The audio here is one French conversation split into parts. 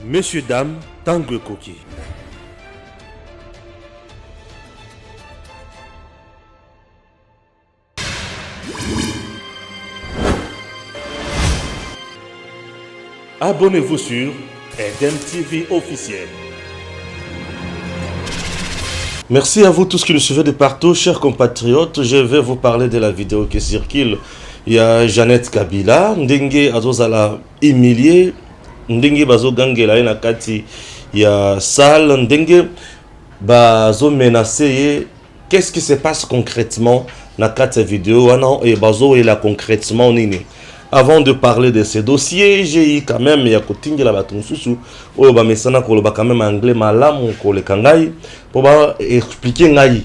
Messieurs, dames, Tango Koki. Abonnez-vous sur Eden TV officiel. Merci à vous tous qui nous suivez de partout, chers compatriotes. Je vais vous parler de la vidéo qui circule. Il y a Jeannette Kabila, Ndenge Azozala humilié, Ndenge Bazo Gangela Nakati, il y a Sal, Ndenge Bazo menacé. Qu'est-ce qui se passe concrètement dans cette vidéo? Et Bazo est là concrètement nini. Avant de parler de ces dossiers, j'ai eu quand même ya kotingi la batunsusu o ba mesana ko ba quand même anglais malamu ko le kangai pour ba expliquer ngai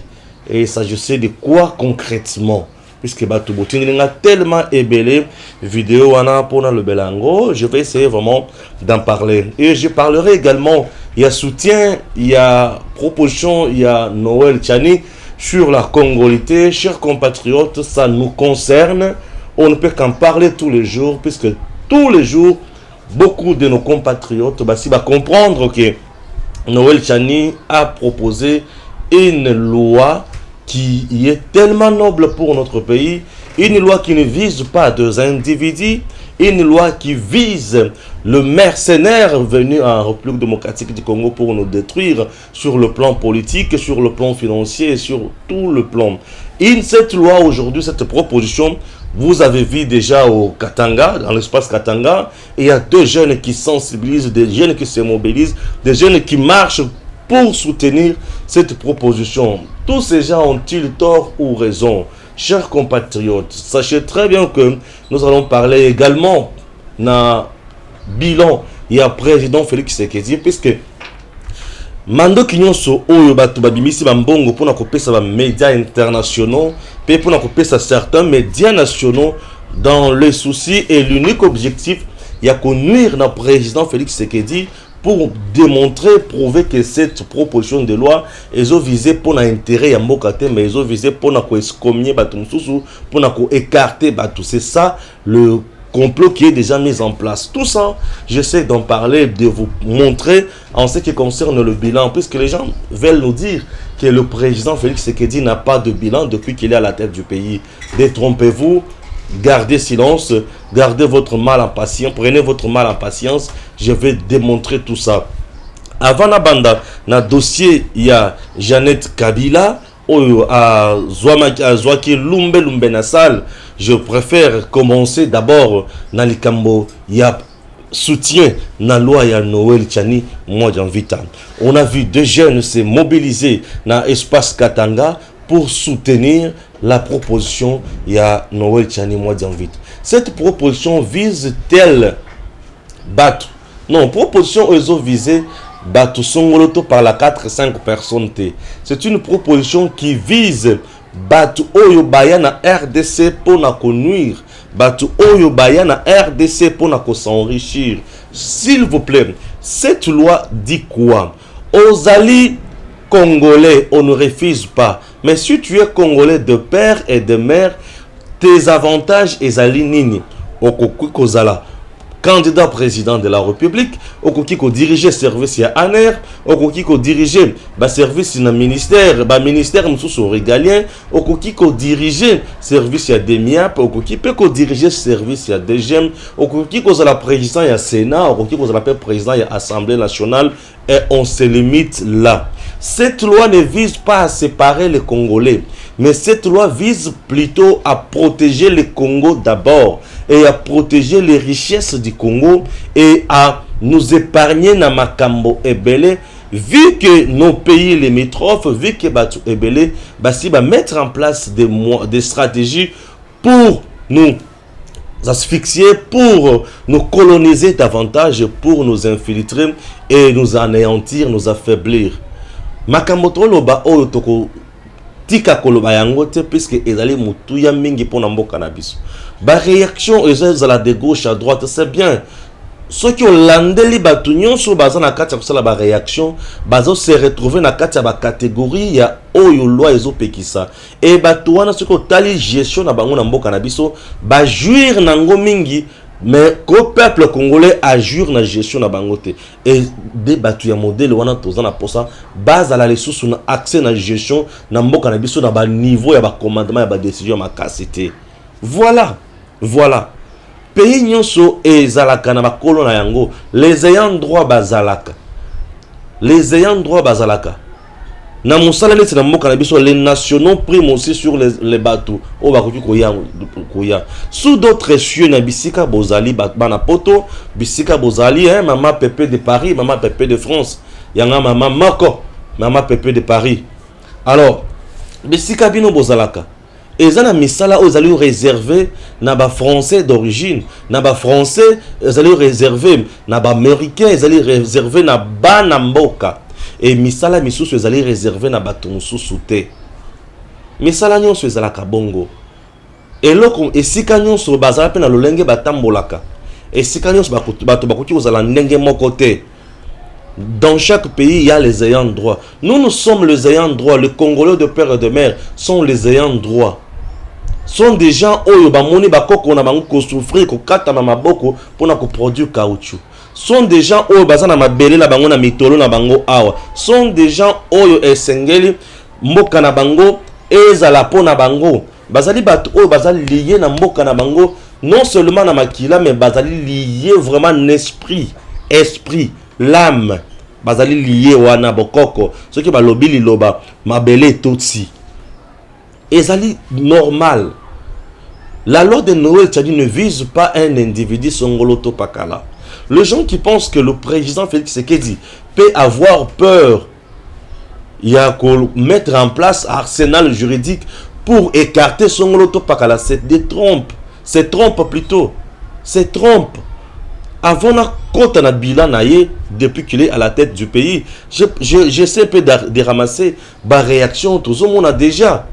et s'agissait de quoi concrètement puisque batu botingi nga tellement ébélé vidéo wana pona le belango, je vais essayer vraiment d'en parler et je parlerai également il y a soutien, il y a proposition, il y a Noël Tchani sur la congolité, chers compatriotes, ça nous concerne. On ne peut qu'en parler tous les jours, puisque tous les jours, beaucoup de nos compatriotes va comprendre que Noël Tchani a proposé une loi qui est tellement noble pour notre pays, une loi qui ne vise pas deux individus, une loi qui vise le mercenaire venu en République démocratique du Congo pour nous détruire sur le plan politique, sur le plan financier et sur tout le plan. Cette loi aujourd'hui, cette proposition, vous avez vu déjà au Katanga, dans l'espace Katanga, il y a deux jeunes qui sensibilisent, des jeunes qui se mobilisent, des jeunes qui marchent pour soutenir cette proposition. Tous ces gens ont-ils tort ou raison? Chers compatriotes, sachez très bien que nous allons parler également d'un bilan. Il y a président Félix Tshisekedi, puisque Mando Kinyonso oyo batu babimisi bambongo pour na kopesa ba médias internationaux, pe pour na kopesa certains médias nationaux dans le souci et l'unique objectif il y a qu'on nuire na président Félix Tshisekedi pour démontrer, prouver que cette proposition de loi est visée pour l'intérêt ya mbokate, mais ils ont visé pour na ko excommunier batu mususu, pour na ko écarter batu. C'est ça le complot qui est déjà mis en place. Tout ça, j'essaie d'en parler, de vous montrer en ce qui concerne le bilan, puisque les gens veulent nous dire que le président Félix Tshisekedi n'a pas de bilan depuis qu'il est à la tête du pays. Détrompez-vous, gardez silence, gardez votre mal en patience, prenez votre mal en patience, je vais démontrer tout ça. Avant la bande, dans le dossier, il y a Jeannette Kabila, à Zouaki Lumbe Nassal. Je préfère commencer d'abord dans les Cambo. Il y a soutien dans la loi, il y a Noël Tchani, moi j'invite. On a vu deux jeunes se mobiliser dans l'espace Katanga pour soutenir la proposition, il y a Noël Tchani, moi j'invite. Cette proposition vise telle battre. Non, proposition ils ont visé Batu Songoloto par la 4-5 personnes. C'est une proposition qui vise Batu Oyo Bayana RDC pour na nuire. Batu Oyo Bayana RDC pour na s'enrichir. S'il vous plaît, cette loi dit quoi? Aux alliés congolais, on ne refuse pas. Mais si tu es congolais de père et de mère, tes avantages et alliés nini. Okoku Kozala. Candidat président de la République, okoki ko diriger service ya ANER, okoki ko diriger ba service na ministère, ba ministère mususu régalien, okoki ko diriger service ya DEMIAP, okoki pe ko diriger service ya DGM, okoki ko za la président ya Sénat, okoki ko za la président ya Assemblée nationale et on se limite là. Cette loi ne vise pas à séparer les Congolais, mais cette loi vise plutôt à protéger le Congo d'abord et à protéger les richesses du Congo et à nous épargner na makambo ebele, vu que nos pays limitrophes, vu que batu ebele, basi va mettre en place des stratégies pour nous asphyxier, pour nous coloniser davantage, pour nous infiltrer et nous anéantir, nous affaiblir. Makambo loba oyo toko tika koloba yango te puisque ezali mutu ya mingi pona mboka na biso. Ba réaction ezala de gauche à droite, c'est bien. Ceux qui ont landeli batu nyonso baza na kati ya kusala ba réaction, bazo se retrouver na kati ya ba catégorie ya oyo loi ezo pekisa. Et batu wana ceux qui tali gestion na bango na mboka na biso, ba jouir nango mingi Mais que le peuple congolais assure la gestion de la bangote. Et des battus à modèle, on a tous pour ça. Base à la ressource, on a accès à la gestion, na mboka na biso na ba niveau, ya ba commandement, ya ba décision, ma capacité. Voilà. Voilà. Pays nyonso et zalaka na ba kolon na yango. Les ayants droit bazalaka. Les ayants droit bazalaka. Na mosala neti na mboka na biso, les nationaux priment aussi sur les bateaux. O bakoki koya. Sous d'autres cieux na bisika bozali bana poto, bisika bozali maman Pépé de Paris, maman Pépé de France. Yanga maman Mako, maman Pépé de Paris. Alors, bisika bino bozalaka. Ezana misala ozali réservé na ba français d'origine, na ba français ezali réservé na ba américain, ezali réservé na bana mboka. Et misala misusu ezali réservé na bato mususu te. Misala nyonso ezalaka bongo. Eloko esika nyonso bazala pe na lolenge batambolaka. Esika nyonso bato bakoki kozala ndenge moko te. Dans chaque pays, il y a les ayants droit. Nous sommes les ayants droit. Les Congolais de père et de mère sont les ayants droit. Sont des gens oyo bamoni bakoko na bango ko souffrir ko kata na maboko pour na ko produire caoutchouc. Sont des gens oyo bazana mabele na bango na mitolo na bango awa. Sont des gens oyo esengeli mboka na bango ezala po na bango. Bazali bato oyo bazali lié na mboka na bango non seulement na makila mais bazali lié vraiment l'esprit, l'âme. Bazali lié wana bokoko. Ce qui balobi liloba mabele tutsi. Ezali normal. La loi de Noël ne vise pas un individu songoloto pakala. Les gens qui pensent que le président Félix Tshisekedi peut avoir peur, il y a qu'à mettre en place un arsenal juridique pour écarter songoloto pakala, c'est des trompes. C'est trompe plutôt. C'est trompe. Avant la côte na bilan naïe, depuis qu'il est à la tête du pays, j'essaie un peu de ramasser ma réaction. Tout le monde a déjà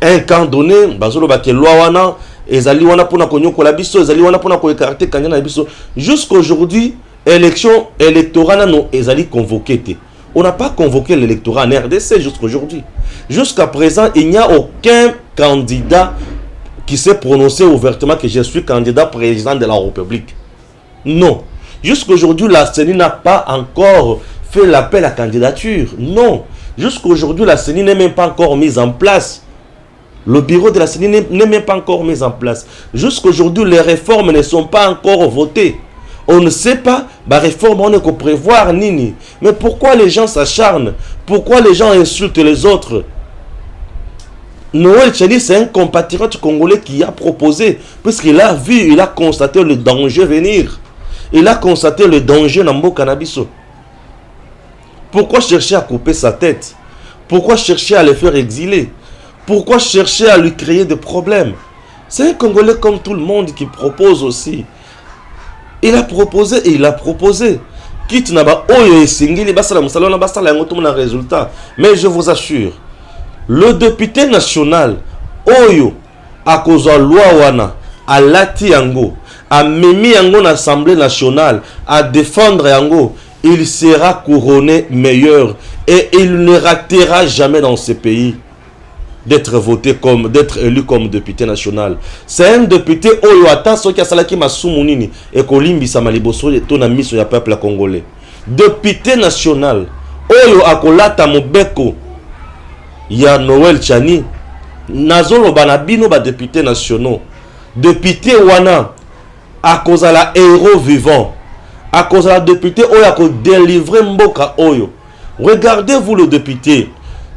un camp donné, bazolo baké loi wana, ezali wana pona konyo ko la biso, ezali wana pona ko écarter kanya na biso. Jusqu'aujourd'hui, élection électorale non ezali convoqué. On n'a pas convoqué l'électorat en RDC jusqu'aujourd'hui. Jusqu'à présent, il n'y a aucun candidat qui s'est prononcé ouvertement que je suis candidat président de la République. Non. Jusqu'aujourd'hui, la CENI n'a pas encore fait l'appel à candidature. Non. Jusqu'aujourd'hui, la CENI n'est même pas encore mise en place. Le bureau de la CENI n'est même pas encore mis en place. Jusqu'aujourd'hui, les réformes ne sont pas encore votées. On ne sait pas, la réforme, on ne peut prévoir nini. Mais pourquoi les gens s'acharnent? Pourquoi les gens insultent les autres? Noël Tchani, c'est un compatriote congolais qui a proposé, puisqu'il a vu, il a constaté le danger venir. Il a constaté le danger dans le cannabis. Pourquoi chercher à couper sa tête? Pourquoi chercher à le faire exiler? Pourquoi chercher à lui créer des problèmes? C'est un Congolais comme tout le monde qui propose aussi. Il a proposé et il a proposé. Quitte naba oyo esingili basala musala na basala yango tout na résultat. Mais je vous assure, le député national oyo a kozwa loi wana a lati yango, a memi yango na Assemblée nationale, à défendre yango, il sera couronné meilleur et il ne ratera jamais dans ce pays d'être voté comme, d'être élu comme député national. C'est un député oyo ata soki asalaki masumu nini et kolimbisa maliboso to na miso ya peuple congolais. Député national oyo akolata mobeko ya Noël Tchani nazolo banabino ba député nationaux. Député wana akozala héros vivant. Akozala député oyo akodélivrer mboka oyo. Regardez-vous le député.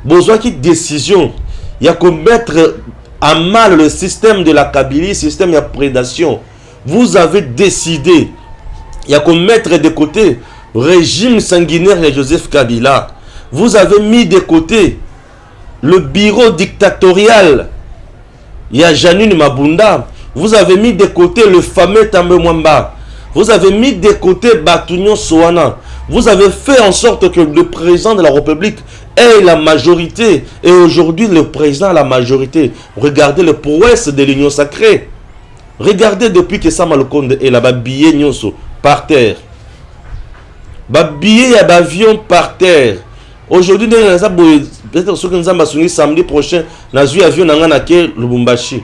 Besoin qui décision. Il y a qu'à mettre à mal le système de la Kabylie, système de prédation. Vous avez décidé. Il y a qu'à mettre de côté le régime sanguinaire de Joseph Kabila. Vous avez mis de côté le bureau dictatorial. Il y a Janine Mabunda. Vous avez mis de côté le fameux Tambe Mwamba. Vous avez mis de côté Batounion Soana. Vous avez fait en sorte que le président de la République ait la majorité. Et aujourd'hui, le président a la majorité. Regardez le prouesse de l'Union sacrée. Regardez depuis que Sama Lukonde est là-bas, billet nyonso par terre. Billet à avion par terre. Aujourd'hui, peut-être que nous allons samedi prochain, nous avons avion dans Lubumbashi.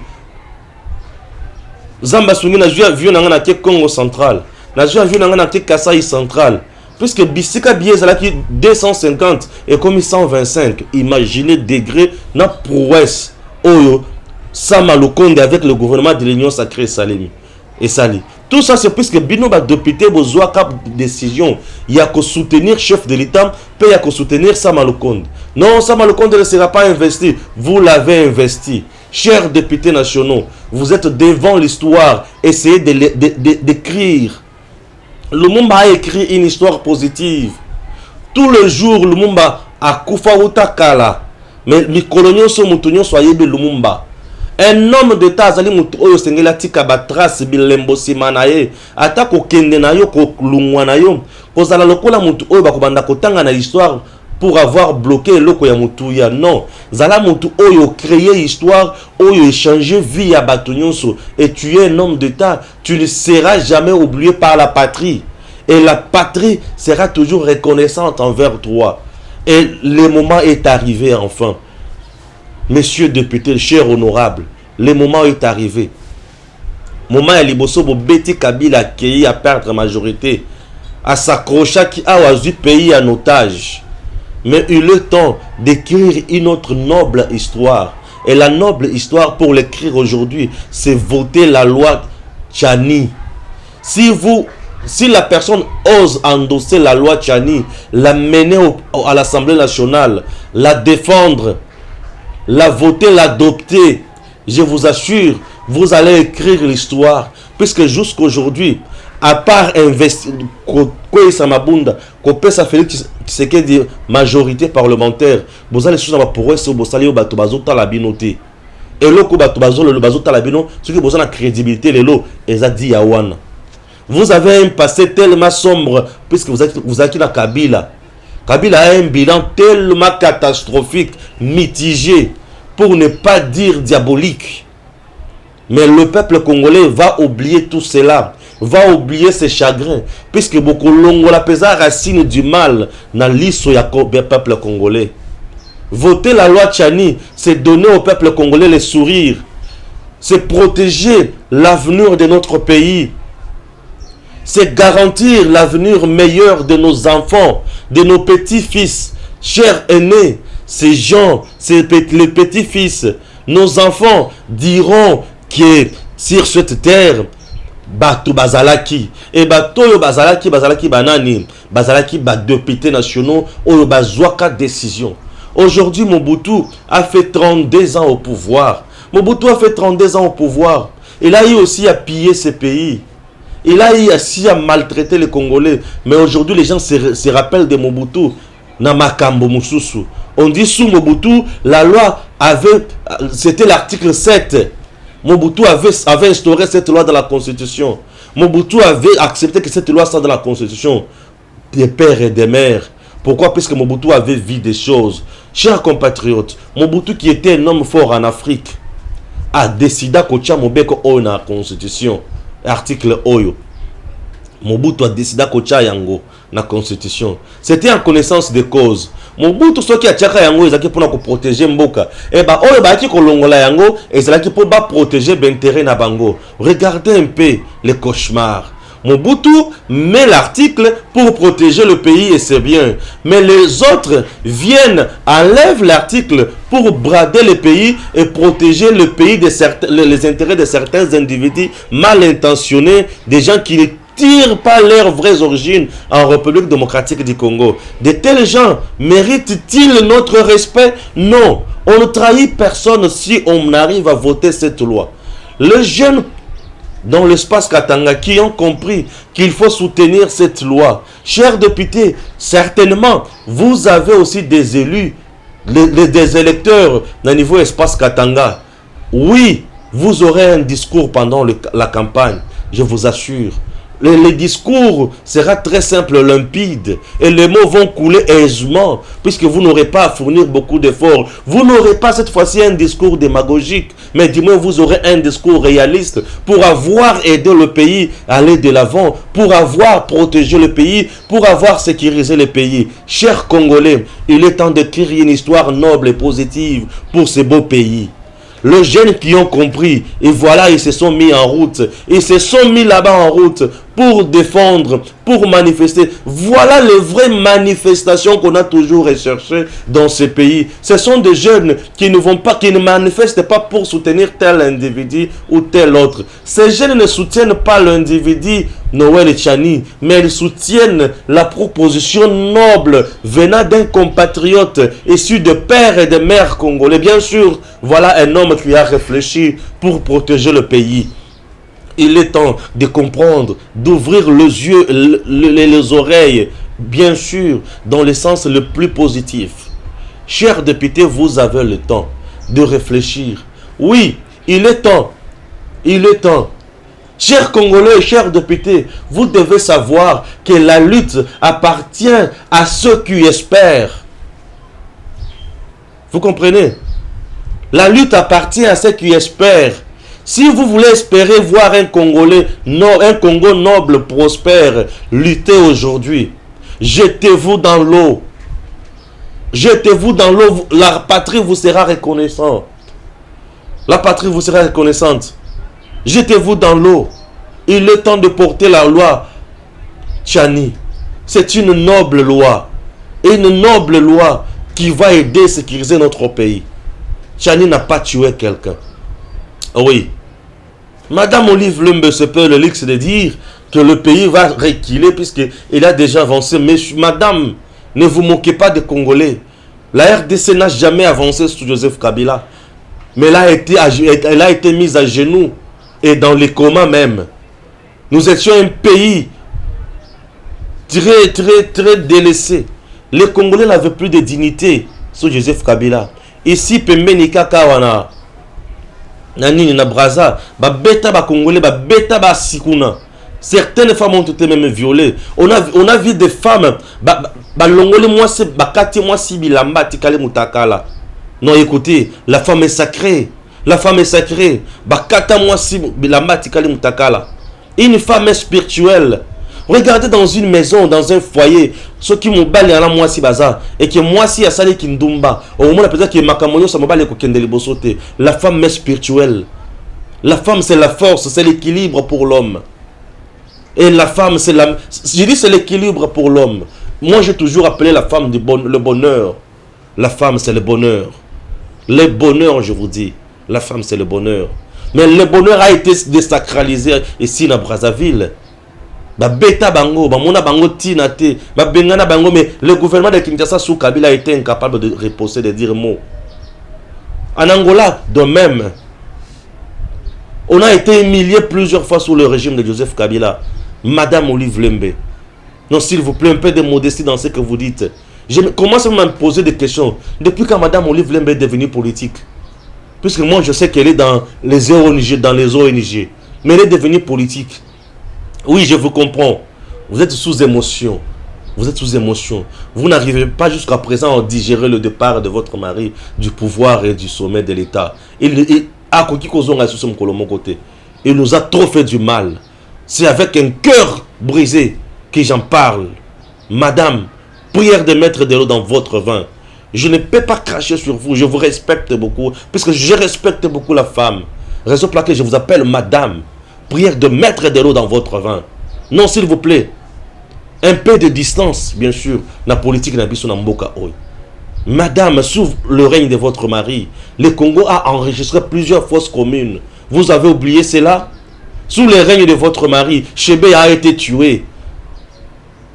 Zamba Sungi n'a joué avion dans le Congo central. N'a joué avion dans le Kasaï central. Puisque Bissika Biez a 250 et comme 125. Imaginez degré na prouesse. Oyo, Sama Lokonde avec le gouvernement de l'Union Sacrée Salimi. Et Sali. Tout ça, c'est puisque Bino va député besoin cap décision. Il y a que soutenir chef de l'État, puis il y a que soutenir Sama Lokonde. Non, Sama Lokonde ne sera pas investi. Vous l'avez investi. Chers députés nationaux, vous êtes devant l'histoire. Essayez d'écrire. Lumumba a écrit une histoire positive. Tout le jour, Lumumba a Koufaouta Kala. Mais les coloniaux sont moutonnions, soyez de Lumumba. Un homme d'État azali mutu oyo sengela tika batrace bilembo simanaye ata ko kende na yo ko lungwa na yo kozala lokola mutu oyo bakobanda kotanga na histoire pour avoir bloqué loko ya mutu ya non zala mutu oyo créer histoire oyo échanger vie ya bato nyonso et tu es un homme d'État, tu ne seras jamais oublié par la patrie et la patrie sera toujours reconnaissante envers toi et le moment est arrivé enfin. Messieurs députés, chers honorables, le moment est arrivé. Moment à Liboso, Beti Kabila qui a perdre la majorité, à s'accrocher qui a oisu pays en otage. Mais il est le temps d'écrire une autre noble histoire. Et la noble histoire pour l'écrire aujourd'hui, c'est voter la loi Tchani. Si la personne ose endosser la loi Tchani, la mener à l'Assemblée nationale, la défendre, la voter, l'adopter, je vous assure, vous allez écrire l'histoire. Puisque jusqu'aujourd'hui, à part investir, ça fait des majorité parlementaire, vous allez sur la pour eux, vous allez au bateau bazota la binoté. Et le bateau le bazota la bino, ce qui vous a la crédibilité, les lots, et ça dit Yawan. Vous avez un passé tellement sombre, puisque vous êtes la Kabila. Kabila a un bilan tellement catastrophique, mitigé, pour ne pas dire diabolique. Mais le peuple congolais va oublier tout cela, va oublier ses chagrins, puisque beaucoup longola pesa racine du mal dans l'histoire du peuple congolais. Voter la loi Tchani, c'est donner au peuple congolais le sourire, c'est protéger l'avenir de notre pays, c'est garantir l'avenir meilleur de nos enfants, de nos petits-fils, chers aînés. Ces gens, les petits-fils, nos enfants diront que sur cette terre, Batou Bazalaki, et Batou Bazalaki Banani, Bazalaki députés nationaux, ou Bazouaka décision. Aujourd'hui, Mobutu a fait 32 ans au pouvoir. Mobutu a fait 32 ans au pouvoir. Il a eu aussi à piller ce pays. Il a eu aussi à maltraiter les Congolais. Mais aujourd'hui, les gens se rappellent de Mobutu. Namakambo Mususu. On dit sous Mobutu, la loi avait, c'était l'article 7. Mobutu avait instauré cette loi dans la Constitution. Mobutu avait accepté que cette loi soit dans la Constitution des pères et des mères. Pourquoi? Puisque Mobutu avait vu des choses. Chers compatriotes, Mobutu qui était un homme fort en Afrique a décidé que Mobeko Oyo dans la Constitution. Article Oyo. Mobutu a décidé que Yango na constitution. C'était en connaissance de cause. Mobutu soki a tchaka yango ezaki pour protéger mboka. Et ba oyo ba ki kolongola yango ezalaki pour ba protéger l'intérêt na bango. Regardez un peu les cauchemars. Mobutu met l'article pour protéger le pays et c'est bien. Mais les autres viennent, enlèvent l'article pour brader le pays et protéger le pays de les intérêts de certains individus mal intentionnés, des gens qui ne tirent pas leurs vraies origines en République démocratique du Congo. De tels gens méritent-ils notre respect? Non. On ne trahit personne si on arrive à voter cette loi. Les jeunes dans l'espace Katanga qui ont compris qu'il faut soutenir cette loi. Chers députés, certainement, vous avez aussi des élus, des électeurs au niveau espace Katanga. Oui, vous aurez un discours pendant la campagne, je vous assure. Le discours sera très simple, limpide, et les mots vont couler aisément, puisque vous n'aurez pas à fournir beaucoup d'efforts. Vous n'aurez pas cette fois-ci un discours démagogique, mais du moins vous aurez un discours réaliste pour avoir aidé le pays à aller de l'avant, pour avoir protégé le pays, pour avoir sécurisé le pays. Chers Congolais, il est temps d'écrire une histoire noble et positive pour ce beau pays. Les jeunes qui ont compris, et voilà, ils se sont mis en route. Ils se sont mis là-bas en route pour défendre, pour manifester. Voilà les vraies manifestations qu'on a toujours recherchées dans ce pays. Ce sont des jeunes qui ne manifestent pas pour soutenir tel individu ou tel autre. Ces jeunes ne soutiennent pas l'individu Noël Tchani, mais ils soutiennent la proposition noble venant d'un compatriote issu de pères et de mères congolais. Bien sûr, voilà un homme qui a réfléchi pour protéger le pays. Il est temps de comprendre, d'ouvrir les yeux, les oreilles, bien sûr, dans le sens le plus positif. Chers députés, vous avez le temps de réfléchir. Oui, il est temps. Il est temps. Chers Congolais et chers députés, vous devez savoir que la lutte appartient à ceux qui espèrent. Vous comprenez? La lutte appartient à ceux qui espèrent. Si vous voulez espérer voir un Congolais, un Congo noble, prospère, lutter aujourd'hui, jetez-vous dans l'eau. Jetez-vous dans l'eau, la patrie vous sera reconnaissante. La patrie vous sera reconnaissante. Jetez-vous dans l'eau. Il est temps de porter la loi Tchani. C'est une noble loi. Une noble loi qui va aider à sécuriser notre pays. Tchani n'a pas tué quelqu'un. Oui. Madame Olive Lembe se peut le luxe de dire que le pays va reculer puisqu'il a déjà avancé. Mais madame, ne vous moquez pas des Congolais. La RDC n'a jamais avancé sous Joseph Kabila. Mais elle a été mise à genoux et dans les comas même. Nous étions un pays très délaissé. Les Congolais n'avaient plus de dignité sous Joseph Kabila. Ici, Pembeni Kakawana, Nani na Braza, beta ba Congolais, beta ba Sikuna. Certaines femmes ont été même violées. On a vu des femmes, longole moi c'est bakati moi si bilamba tikale mutakala. Non, écoutez, la femme est sacrée. La femme est sacrée. Bakata moi si bilamba tikale mutakala. Une femme est spirituelle. Regardez dans une maison, dans un foyer, ceux qui m'ont balé à la moi si baza et que moi si a sali kindumba. Au moment peut-être que makamonyo ça m'a ko kendeli bosote. La femme est spirituelle. La femme c'est la force, c'est l'équilibre pour l'homme. Et la femme c'est la, je dis c'est l'équilibre pour l'homme. Moi j'ai toujours appelé la femme le bonheur. La femme c'est le bonheur. Le bonheur, je vous dis. La femme c'est le bonheur. Mais le bonheur a été désacralisé ici dans Brazzaville. Beta bango, mona bango tinate, bengana bango, mais le gouvernement de Kinshasa sous Kabila a été incapable de reposer, de dire mot. En Angola, de même, on a été humilié plusieurs fois sous le régime de Joseph Kabila. Madame Olive Lembe. Non, s'il vous plaît, un peu de modestie dans ce que vous dites. Je commence à me poser des questions. Depuis quand Madame Olive Lembe est devenue politique? Puisque moi, je sais qu'elle est dans les ONG, mais elle est devenue politique. Oui, je vous comprends. Vous êtes sous émotion. Vous êtes sous émotion. Vous n'arrivez pas jusqu'à présent à digérer le départ de votre mari du pouvoir et du sommet de l'État. Il nous a trop fait du mal. C'est avec un cœur brisé que j'en parle. Madame, prière de mettre de l'eau dans votre vin. Je ne peux pas cracher sur vous. Je vous respecte beaucoup. Puisque je respecte beaucoup la femme. Raison pour laquelle je vous appelle madame. Prière de mettre de l'eau dans votre vin. Non, s'il vous plaît. Un peu de distance, bien sûr. La politique n'a pas mboka oi. Madame, sous le règne de votre mari, le Congo a enregistré plusieurs fausses communes. Vous avez oublié cela? Sous le règne de votre mari, Chébé a été tué.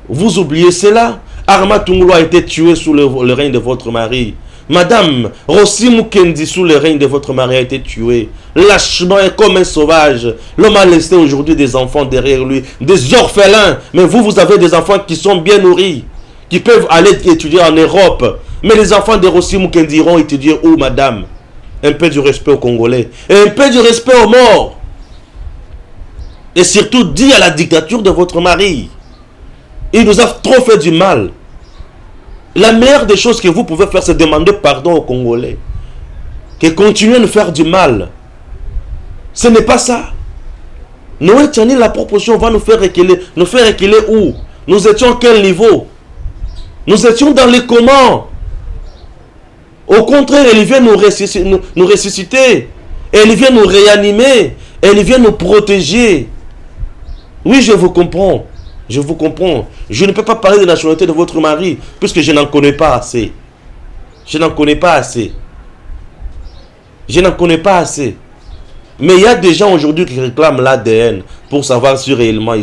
Vous oubliez cela? Arma Tungolo a été tué sous le règne de votre mari. Madame, Rossi Mukendi sous le règne de votre mari a été tué. Lâchement et comme un sauvage. L'homme a laissé aujourd'hui des enfants derrière lui. Des orphelins. Mais vous avez des enfants qui sont bien nourris. Qui peuvent aller étudier en Europe. Mais les enfants de Rossi Mukendi iront étudier où, madame? Un peu du respect aux Congolais. Et un peu du respect aux morts. Et surtout, dit à la dictature de votre mari. Il nous a trop fait du mal. La meilleure des choses que vous pouvez faire, c'est demander pardon aux Congolais. Qui continuent à nous faire du mal. Ce n'est pas ça. Noël Tchani, la proposition va nous faire reculer. Nous faire reculer où? Nous étions à quel niveau? Nous étions dans les comment? Au contraire, il vient nous ressusciter. Elle vient nous réanimer. Elle vient nous protéger. Oui, je vous comprends. Je vous comprends. Je ne peux pas parler de la nationalité de votre mari, puisque je n'en connais pas assez. Je n'en connais pas assez. Je n'en connais pas assez. Mais il y a des gens aujourd'hui qui réclament l'ADN pour savoir si réellement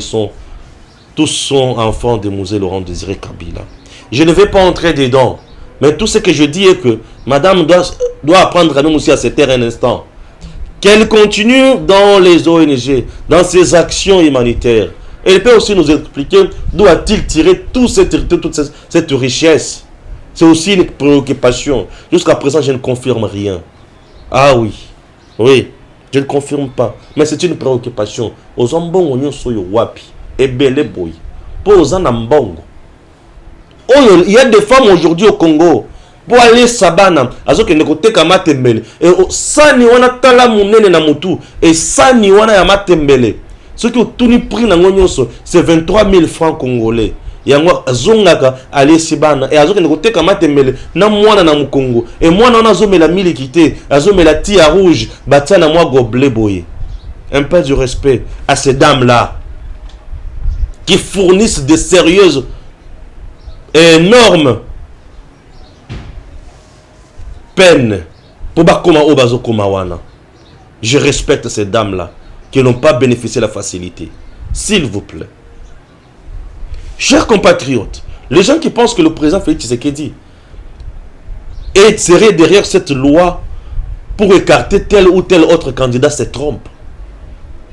tous sont enfants de Mosé Laurent Désiré Kabila. Je ne vais pas entrer dedans. Mais tout ce que je dis est que madame doit apprendre à nous aussi à se taire un instant. Qu'elle continue dans les ONG, dans ses actions humanitaires. Elle peut aussi nous expliquer d'où a-t-il tiré toute cette richesse. C'est aussi une préoccupation. Jusqu'à présent, je ne confirme rien. Ah oui, oui, je ne confirme pas. Mais c'est une préoccupation. Aux ambongo nyo soyo wapi, ebele boy. Pour aux anambongo. Oh, il y a des femmes aujourd'hui au Congo. Pour aller sabana, azo ke nekote kamatembele. Et sani wana tala munene na mutu. Et sani wana ya matembele. Ce qui tout ni prix na ngonyonso, c'est 23 000 francs congolais. Yango zongaka aller sibana et azo ke nekote kamatembele na mwana na mukongo. Et mwana wana azo mela milikité, azo mela tia rouge, batia na moi gobelet boye. Un peu du respect à ces dames là qui fournissent des sérieuses énormes peine pour bakoma obazo komawana. Je respecte ces dames là qui n'ont pas bénéficié de la facilité. S'il vous plaît. Chers compatriotes, les gens qui pensent que le président Félix Tshisekedi serait derrière cette loi pour écarter tel ou tel autre candidat se trompent.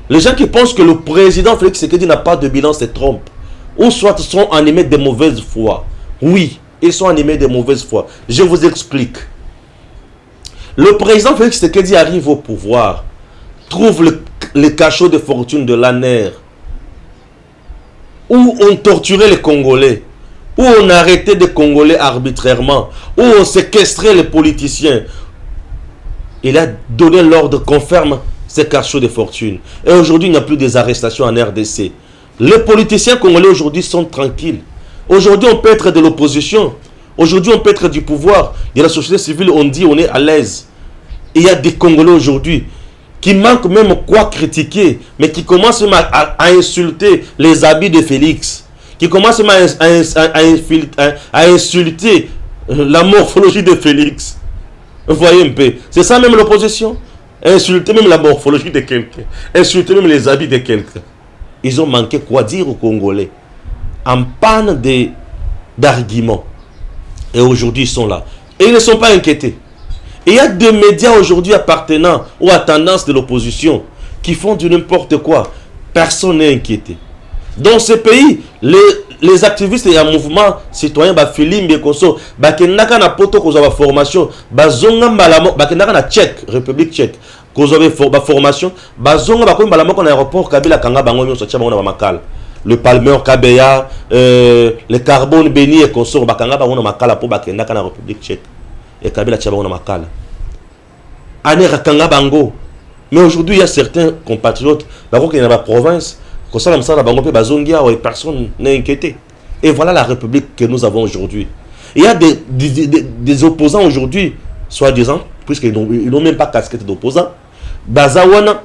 Les gens qui pensent que le président Félix Tshisekedi n'a pas de bilan se trompent. Ou soit sont animés de mauvaise foi. Oui, ils sont animés de mauvaise foi. Je vous explique. Le président Félix Tshisekedi arrive au pouvoir, trouve le cachot de fortune de l'ANER, où on torturait les Congolais, où on arrêtait des Congolais arbitrairement, où on séquestrait les politiciens. Il a donné l'ordre qu'on ferme ces cachots de fortune. Et aujourd'hui, il n'y a plus des arrestations en RDC. Les politiciens congolais aujourd'hui sont tranquilles. Aujourd'hui, on peut être de l'opposition. Aujourd'hui, on peut être du pouvoir. De la société civile, on dit on est à l'aise. Il y a des Congolais aujourd'hui qui manquent même quoi critiquer, mais qui commencent même à insulter les habits de Félix. Qui commencent même à insulter la morphologie de Félix. Vous voyez un peu. C'est ça même l'opposition. Insulter même la morphologie de quelqu'un. Insulter même les habits de quelqu'un. Ils ont manqué quoi dire aux Congolais. En panne d'arguments. Et aujourd'hui, ils sont là. Et ils ne sont pas inquiétés. Et il y a des médias aujourd'hui appartenant ou à tendance de l'opposition qui font du n'importe quoi. Personne n'est inquiété. Dans ce pays, les activistes et un mouvement citoyen, Philippe Bekoso, Bakenaka na poto kozo ba formation, bazonga malamo, Bakenaka na Tchèque, République tchèque, kozo ba formation, bazonga ba ko malamo ko na aéroport Kabila kanga bango nyo sotia bango na makala. Le Palmer Kabeya, le Carbone Béni et consort bakanga bango na makala po Bakenaka na République tchèque. Et Kabila tia bango na makala. Ane rakanga bango. Mais aujourd'hui, il y a certains compatriotes, qui sont dans la province, personne n'est inquiété. Et voilà la République que nous avons aujourd'hui. Il y a des opposants aujourd'hui, soi-disant, puisqu'ils n'ont même pas casquette d'opposants. Bazawana,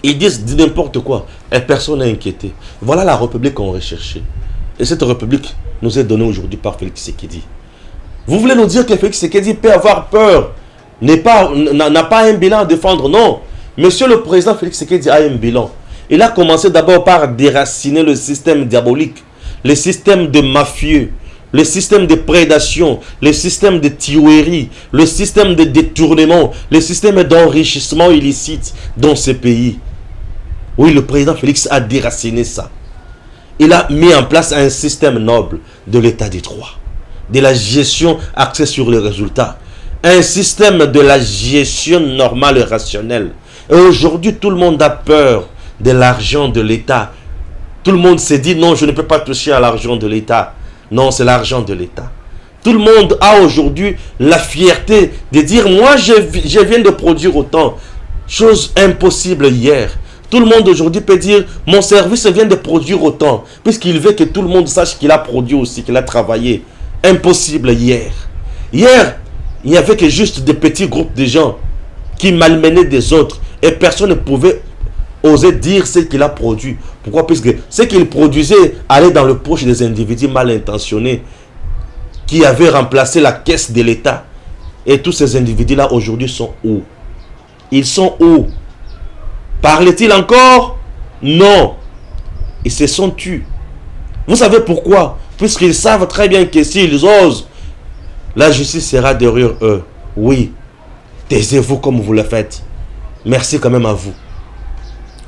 ils disent n'importe quoi. Et personne n'est inquiété. Voilà la République qu'on recherchait. Et cette République nous est donnée aujourd'hui par Félix Tshisekedi. Vous voulez nous dire que Félix Tshisekedi peut avoir peur, n'a pas un bilan à défendre? Non. Monsieur le président Félix Tshisekedi a un bilan. Il a commencé d'abord par déraciner le système diabolique, le système de mafieux, le système de prédation, le système de tuerie, le système de détournement, le système d'enrichissement illicite dans ce pays. Oui, le président Félix a déraciné ça. Il a mis en place un système noble de l'état de droit, de la gestion axée sur les résultats, un système de la gestion normale et rationnelle. Et aujourd'hui, tout le monde a peur de l'argent de l'État. Tout le monde s'est dit non, je ne peux pas toucher à l'argent de l'État. Non, c'est l'argent de l'État. Tout le monde a aujourd'hui la fierté de dire moi je viens de produire autant. Chose impossible hier. Tout le monde aujourd'hui peut dire mon service vient de produire autant. Puisqu'il veut que tout le monde sache qu'il a produit aussi, qu'il a travaillé. Impossible hier. Hier, il n'y avait que juste des petits groupes de gens qui malmenait des autres et personne ne pouvait oser dire ce qu'il a produit. Pourquoi? Puisque ce qu'il produisait allait dans le poche des individus mal intentionnés qui avaient remplacé la caisse de l'État. Et tous ces individus-là aujourd'hui sont où? Ils sont où? Parlent-ils encore? Non. Ils se sont tus. Vous savez pourquoi? Puisqu'ils savent très bien que s'ils osent, la justice sera derrière eux. Oui. Taisez-vous comme vous le faites. Merci quand même à vous.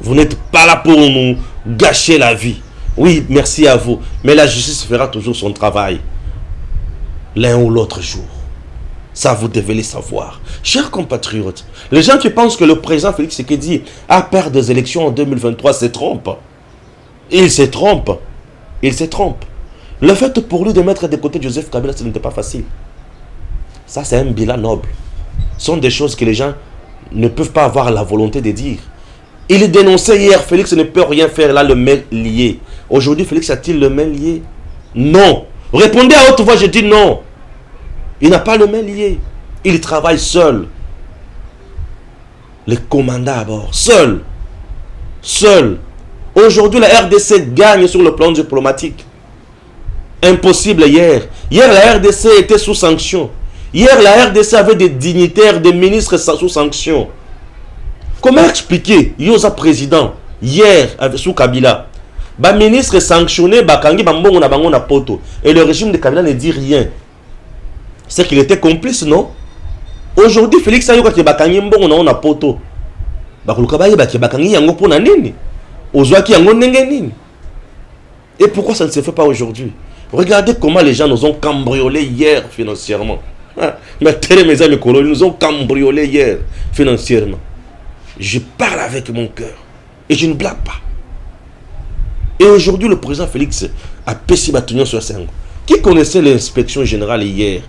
Vous n'êtes pas là pour nous gâcher la vie. Oui, merci à vous. Mais la justice fera toujours son travail. L'un ou l'autre jour. Ça, vous devez le savoir. Chers compatriotes, les gens qui pensent que le président Félix Tshisekedi a perdu des élections en 2023 se trompent. Il se trompe. Il se trompe. Le fait pour lui de mettre de côté Joseph Kabila, ce n'était pas facile. Ça, c'est un bilan noble. Ce sont des choses que les gens ne peuvent pas avoir la volonté de dire. Il dénonçait hier, Félix ne peut rien faire, là, le main lié. Aujourd'hui, Félix a-t-il le main lié? Non. Répondez à haute voix, je dis non. Il n'a pas le main lié. Il travaille seul. Les commandants à bord, seul. Seul. Aujourd'hui, la RDC gagne sur le plan diplomatique. Impossible hier. Hier, la RDC était sous sanction. Hier, la RDC avait des dignitaires, des ministres sous sanction. Comment expliquer, Yosa président, hier, sous Kabila, ba ministre sanctionné, bakangi bambongo na bango na poto, et le régime de Kabila ne dit rien. C'est qu'il était complice, non? Aujourd'hui, Félix Ayoka qui bakangi mbongo na poto, bakuluka baye bakangi yango pona nini? Ozwaki yango ndenge nini? Et pourquoi ça ne se fait pas aujourd'hui? Regardez comment les gens nous ont cambriolés hier financièrement. Mais mes amis colons, ils nous ont cambriolés hier financièrement. Je parle avec mon cœur. Et je ne blague pas. Et aujourd'hui, le président Félix a péché Batunion sur Sengo. Qui connaissait l'inspection générale hier?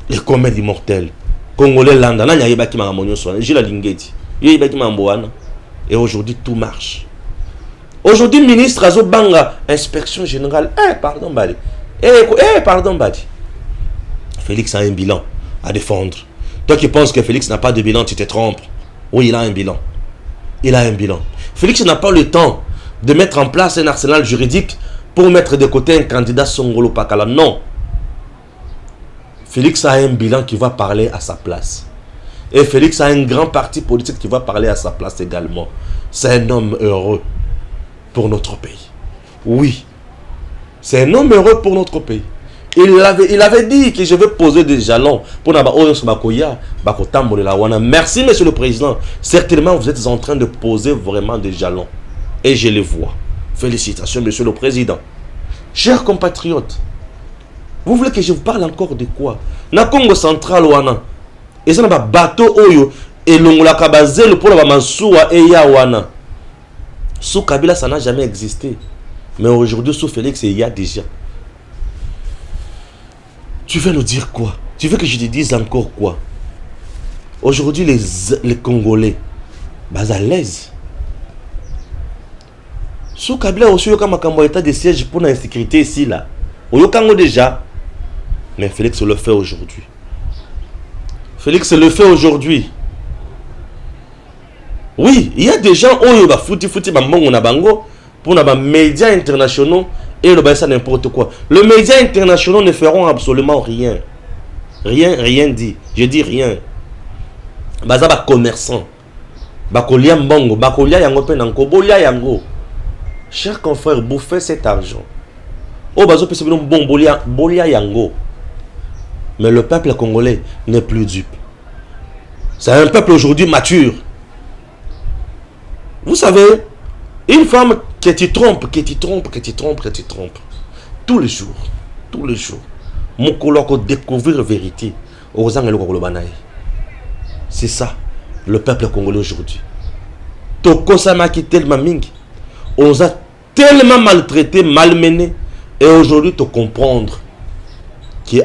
Les comètes immortels. Congolais Landa. Et aujourd'hui, tout marche. Aujourd'hui, ministre Azo Banga, inspection générale. Pardon, Badi. Pardon, Badi. Félix a un bilan à défendre. Toi qui penses que Félix n'a pas de bilan, tu te trompes. Oui, il a un bilan. Il a un bilan. Félix n'a pas le temps de mettre en place un arsenal juridique pour mettre de côté un candidat Songolo Pakala. Non. Félix a un bilan qui va parler à sa place. Et Félix a un grand parti politique qui va parler à sa place également. C'est un homme heureux pour notre pays. Oui. C'est un homme heureux pour notre pays. Il avait dit que je vais poser des jalons pour Merci, monsieur le président. Certainement, vous êtes en train de poser vraiment des jalons. Et je les vois. Félicitations, monsieur le président. Chers compatriotes, vous voulez que je vous parle encore de quoi? Na Congo central, wana. Et ça n'a pas bateau oyo. Et l'ongola kabazel pour la mansoua et ya wana. Sous Kabila, ça n'a jamais existé. Mais aujourd'hui, sous Félix, il y a déjà. Tu veux nous dire quoi? Tu veux que je te dise encore quoi? Aujourd'hui, les Congolais, bas à l'aise. Sous Kabila aussi, il y a un état de siège pour l'insécurité ici, là. Il y a déjà. Mais Félix le fait aujourd'hui. Félix le fait aujourd'hui. Oui, il y a des gens qui ont foutu bango pour les médias internationaux et le ça n'importe quoi. Les médias internationaux ne feront absolument rien. Rien dit. Je dis rien. Baza ba commerçant. Bakolia mbongo, bakolia yango pe nanko, bolia yango. Chers confrères, bouffez cet argent. Oh bazo pe sebino bon bolia yango. Mais le peuple congolais n'est plus dupe. C'est un peuple aujourd'hui mature. Vous savez, une femme que tu trompes, tous les jours, mon colloque découvrir la vérité. C'est ça, le peuple congolais aujourd'hui. Toko Samaki tellement mingi, on nous a tellement maltraités, malmenés, et aujourd'hui te comprendre que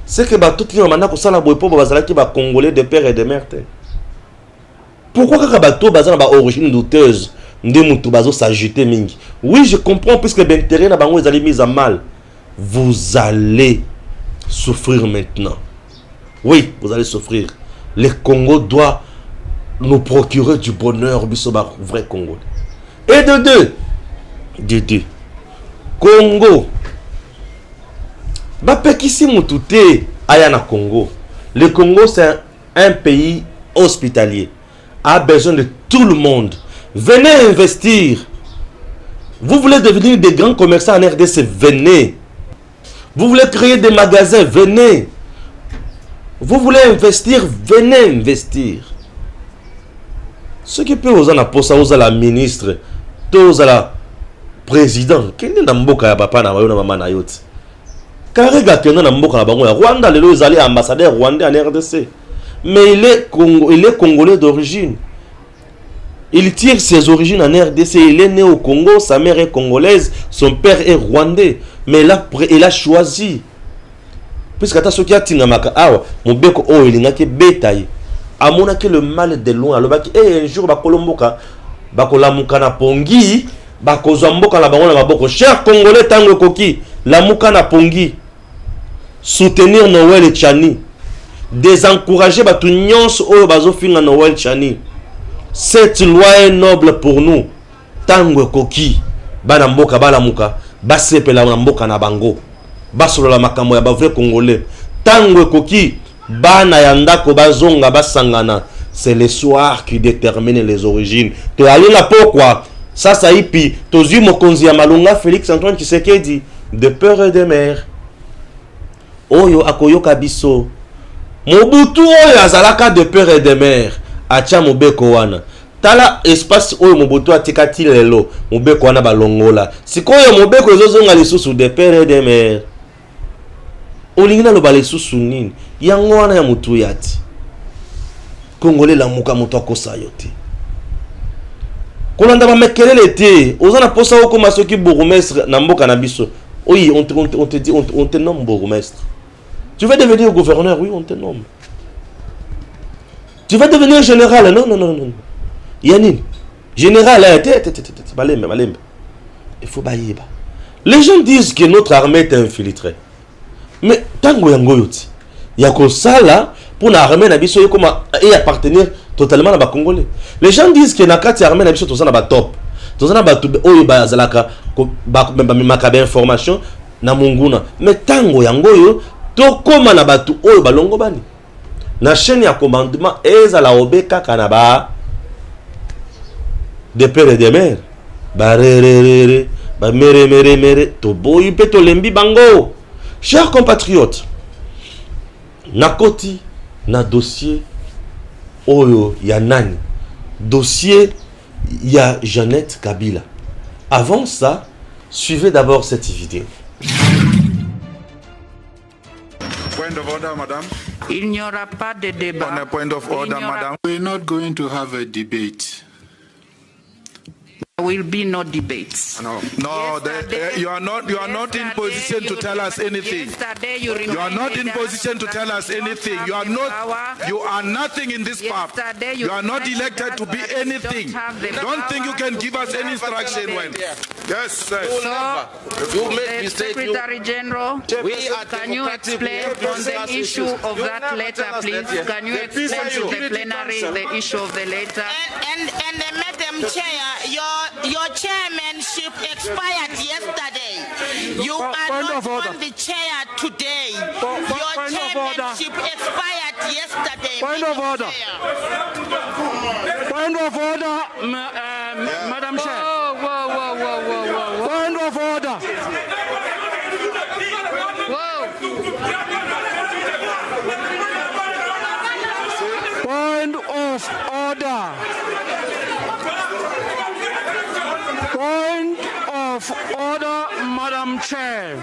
c'est que tout le monde a ça la boy pour bazalaki ba congolais de père et de mère. Pourquoi quand bateau bazal ba origine douteuse ndé bazo s'ajouter mingi? Oui, je comprends puisque l'intérêt na bango ils allaient mis à mal. Vous allez souffrir maintenant. Oui, vous allez souffrir. le Congo doit nous procurer du bonheur, bisoba vrai Congolais. Et de deux, Congo, bapekisi mutute aya na Congo. Le Congo c'est un pays hospitalier, a besoin de tout le monde. Venez investir. Vous voulez devenir des grands commerçants en RDC, venez. Vous voulez créer des magasins, venez. Vous voulez investir, venez investir. Ce qui peut vous en apporter, vous la ministre, vous la président, qui est dans le papa na maman na yoti. Karega qui est dans le Rwanda, les alliés ambassadeur rwandais en RDC. Mais il est congolais d'origine. Il tire ses origines en RDC. Il est né au Congo, sa mère est congolaise, son père est rwandais. Mais il a choisi. Puisque ce qui a tingamaka awa, mon beko o il n'a que bétail. Amona que le mal de loin. Alors un jour ba kolomboka, ba kolamuka na pongi, ba kozamboka la bango na maboko. Cher Congolais tango koki, la muka na pongi. Soutenir Noël et Chani. Désencourager ba tout nyons o bazo finga Noël Chani. Cette loi est noble pour nous. Tango koki, bana mboka bala muka, basepela na mboka na bango. Basolo la makambo ya ba vrai Congolais. Tango koki, bana yanda ko bazonga basangana. C'est le soir qui détermine les origines. Te allez là pourquoi? Ça hippie. Tozi mokonzi ya malunga Félix Antoine Tshisekedi de peur et de mer. Oyo akoyoka biso. Mobutu oyo azalaka de peur et de mer. Acha mobeko wana. Tala espace oyo Mobutu atikati lelo. Mobeko wana balongola. Sikoyo mobeko ezozonga lisusu de peur et de mer. Olingina lo balisusu nini? Yango wana ya mutu yati. Congolais la muka mutu akosa yote. Kolanda ba mekelele te. Ozana posa oko masoki bourgmestre na mboka na biso. Oui, on te dit on te nomme bourgmestre. Tu veux devenir gouverneur? Oui, on te nomme. Tu vas devenir général? Non. Yanine, général, balembe. Il faut bailler. Les gens disent que notre armée est infiltrée. Mais tango yango yoti, yako sala pour l'armée na biso et appartenir totalement à ba Congolais. Les gens disent que na kati armée na biso tozana ba top. Tozana ba oyo ba zalaka ba makabe information na munguna. Mais tango yango yo to koma na batu oyo balongo bani. Na chaîne ya commandement ezala obeka kanaba de père et de mère ba re ba mere to boyi peto lembi bango. Chers compatriotes, nakoti na dossier oyo ya nani, dossier ya Jeannette Kabila. Avant ça, suivez d'abord cette vidéo. Point of order, madame. Il n'y aura pas de débat. On a point of order, madame. We're not going to have a debate. There will be no debates. No, you are not in position to tell us anything. You are not in position to tell us anything. You are nothing in this part. You are not elected to be anything. Don't think you can give us any instruction when. Yes, sir. So, the Secretary General, can you explain on the issue of that letter, please? Can you explain to the plenary the issue of the letter? And Madam Chair, your chairmanship expired yesterday. You are not on the chair today. Your chairmanship expired yesterday. Point of order. Point of order, Madam Chair. Whoa. Point of order. Point of order. Point of order, Madam Chair.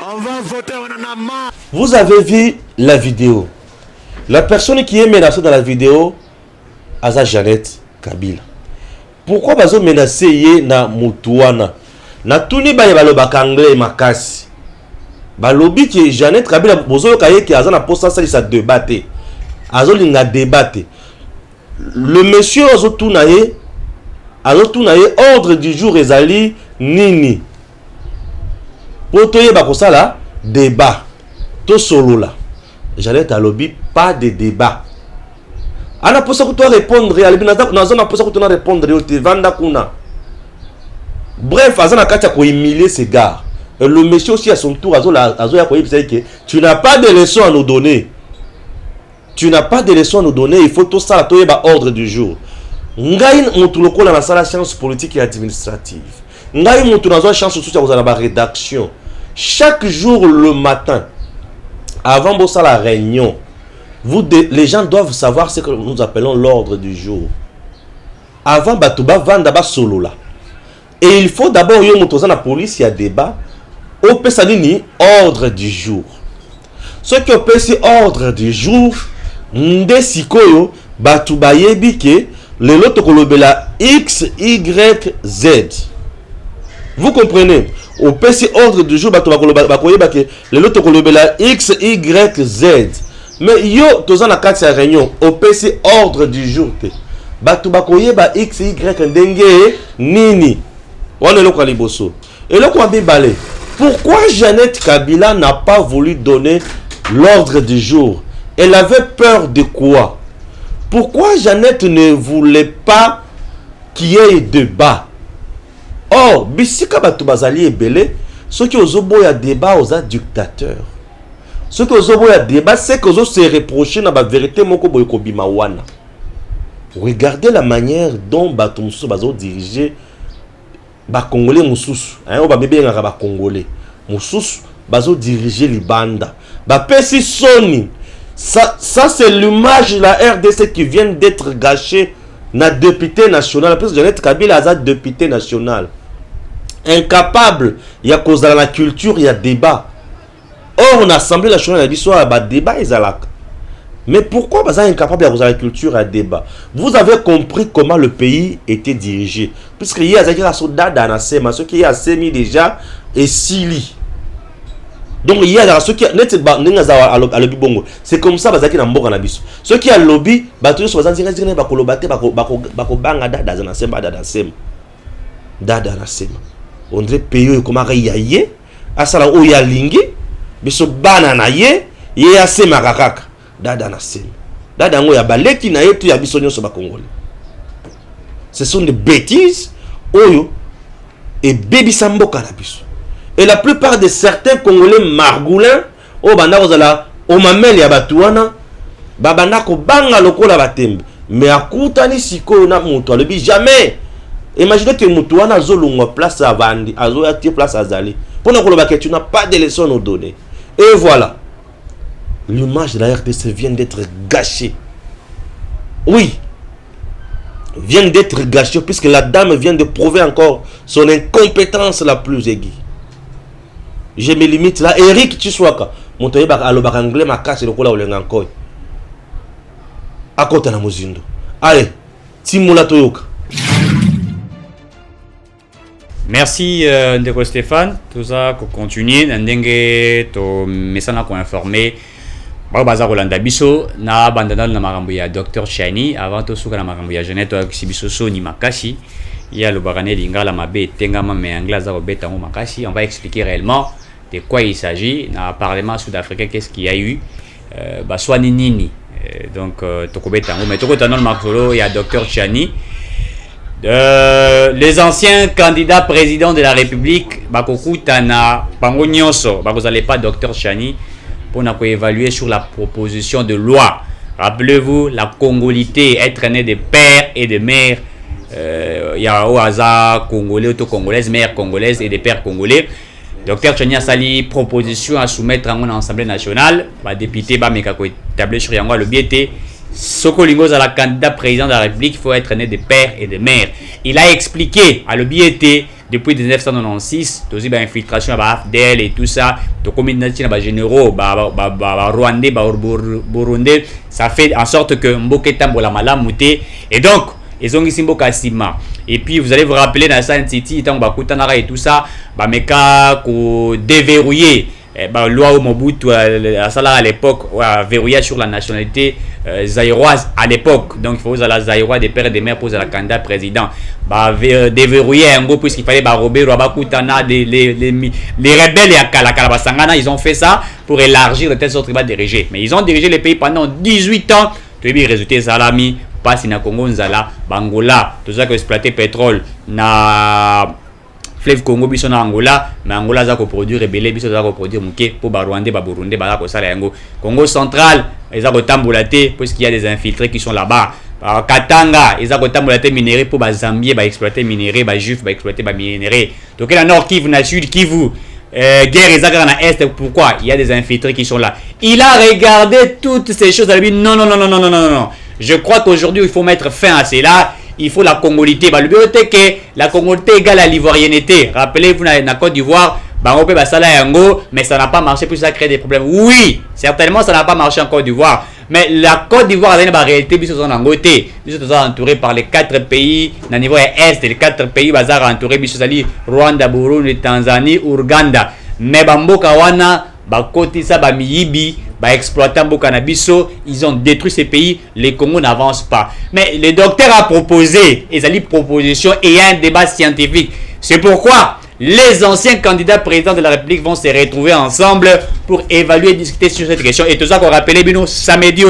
On va voter en amont. Vous avez vu la vidéo. La personne qui est menacée dans la vidéo, Aza Jeannette Kabila. Pourquoi bazo menacé ye na mutuana? Na tuni ba baloba kangle makasi. Balobi ki Jeannette Kabila bozo kaye ki aza na posta sa débattre. Azo linga débattre. Le monsieur azo tunaye ordre du jour ezali nini. Potoye bakosala débat. To solo la. Jeannette alobi pas de débat. ana posa ko to répondre ya libina na zona posa ko to répondre yo te vanda kuna. Bref, azana kacha ko humilier ces gars. Et le monsieur aussi à son tour azo ya ko yebisa que tu n'as pas de leçons à nous donner. Tu n'as pas de leçons à nous donner, il faut tout ça to yeba ordre du jour. Ngai mutu lokola na sala science politique et administrative. Ngai mutu na zo chance tout ça ba rédaction. Chaque jour le matin avant bossa la réunion, les gens doivent savoir ce que nous appelons l'ordre du jour. Avant batuba vanda ba solo là. Et il faut d'abord yo mutu za na police ya débat au pesanini ordre du jour. Ce que pesi ordre du jour nde sikoyo batuba yebi ke le loto kolobela X, Y, Z. Vous comprenez? Au PC ordre du jour, le loto kolobela X, Y, Z. Mais yo, tozan na kati ya réunion, au PC ordre du jour, batu bakoye ba X, Y, ndenge, nini. On est là kwa liboso. Et là kwa bibale. Pourquoi Jeannette Kabila n'a pas voulu donner l'ordre du jour? Elle avait peur de quoi? Pourquoi Jeannette ne voulait pas qu'il y ait débat? Or, bisika batu bazali ebele, ceux qui ozobo ya débat aux dictateurs. Ceux qui ozobo ya débat, c'est que se reprocher na ba vérité moko boy ko bima wana. Regardez la manière dont batu mususu bazo diriger ba congolais mususu, hein, o ba bébé ngaka ba congolais. Mususu bazo diriger libanda. Ba pesi soni. Ça c'est l'image de la RDC qui vient d'être gâchée na député national. Parce que Jeannette Kabila a député national. Incapable, il y a cause de la culture, il y a débat. Or, en Assemblée nationale, il y a débat. Mais pourquoi vous êtes incapable de la culture et débat? Vous avez compris comment le pays était dirigé. Puisqu'il y a des soldats dans la SEMA, ceux qui ont mis déjà et Sili. Donc il y a ceux qui c'est comme ça bazaki na mboka na biso. Ceux qui a lobby batu so bazanzi ngazina bakolobate bakobanga dada na semba dada sem. Dada na sem. On dirait pays comme ayaye asala o ya lingi biso bana na ye asema kakaka dada na sem. Dada ngo ya baleki na yetu ya biso nyonso ba Congolais. Ce sont des bêtises oyo et baby samboka na biso. Et la plupart de certains Congolais margoulins, au banda ozala, au mamel ya batuana, babanda ko banga lokola batembe. Mais akutani siko na mutu alobi jamais. Imaginez que mutuana zolungwa place à vandi, azo ya tie place à zali. Pour que tu n'as pas de leçons à nous donner. Et voilà. L'image de la RDC vient d'être gâchée. Oui. Vient d'être gâchée puisque la dame vient de prouver encore son incompétence la plus aiguë. Je me limite là. Eric Chiswaka. Montoye baka alo baka anglais makasi lokola olenga nkoy. Akota na mozindo. Allez, Timula Toyoka. Merci Ndeko Stéphane. Tout ça qu'on continue. Ndenge to mesana ko informer. Ba baza Rolanda biso na bandana na makambo ya Dr Chani avant to suka na makambo ya Jeannette Biso so ni makasi. Il y a le barane lingala mabe tengama me angla za robeta mo makasi. On va expliquer réellement de quoi il s'agit. Dans le Parlement sud-africain, qu'est-ce qu'il y a eu? Baswani Nini. Donc, Tokobeta. Mais Tokota non Marcelo, il y a Dr Chani. Les anciens candidats présidents de la République, Bakokutana, Bango Nyonso, vous n'allez pas Dr Chani, pour évaluer sur la proposition de loi. Rappelez-vous, la congolité, être né de pères et de mères. Il y a au hasard congolais, auto-congolaises, mères congolaises et des pères congolais. Dr Chani a sali proposition à soumettre en Assemblée nationale. Le député Bamekako établi sur Yango le biété. Sokolingo à la candidat président de la République, il faut être né de père et de mère. Il a expliqué à le biété depuis 1996, aussi infiltration à AFDL et tout ça, de communauté généraux, Rwandais, Burundais, ça fait en sorte que Mboketa Mbola Malam mouté. Et donc, ils ont ici Mbokasima. Et puis vous allez vous rappeler dans San City, tant et tout ça, Bameka ko déverrouiller loi au Mobutu à l'époque a verrouillé sur la nationalité zaïroise à l'époque. Donc il faut à la zaïroise des pères et des mères pour la candidat président. Déverrouiller un gros puisqu'il fallait Robert Robakutana les rebelles et à Kalabasangana, ils ont fait ça pour élargir de telle sorte qu'ils vont diriger. Mais ils ont dirigé le pays pendant 18 ans tu as résulté salami passe na Congo nzala bangola tout ça que exploiter pétrole na fleuve Congo biso na Angola mais Angola za ko produire rebelle biso za ko produire muke pour ba Rwandais ba Burundais ba ko sala yango Congo central eza ko tambola te parce qu'il y a des infiltrés qui sont là-bas Katanga eza ko tambola te minerai pour ba Zambie ba exploiter minerai ba juif ba exploiter ba minerai donc la nord Kivu na sud Kivu guerre ezaka na est pourquoi il y a des infiltrés qui sont là il a regardé toutes ces choses il a dit non je crois qu'aujourd'hui il faut mettre fin à cela. Il faut la congolité. Le but est que la congolité égale à l'ivoirienneté. Rappelez-vous, dans la Côte d'Ivoire, mais ça n'a pas marché, puis ça crée des problèmes. Oui, certainement, ça n'a pas marché en Côte d'Ivoire. Mais la Côte d'Ivoire a une réalité, puis en Angoté. Nous sommes entourés par les 4 pays, dans le niveau est, les 4 pays, entourés, puis Rwanda, Burundi, Tanzanie, Ouganda. Mais Bambo Kawana, Bakoti, Sabamiyibi, exploitant Bokanabiso, ils ont détruit ces pays, les Congos n'avancent pas. Mais le docteur a proposé, et ça dit proposition, et il y a un débat scientifique. C'est pourquoi les anciens candidats présidents de la République vont se retrouver ensemble pour évaluer et discuter sur cette question. Et tout ça qu'on rappelait, Bino, samedi,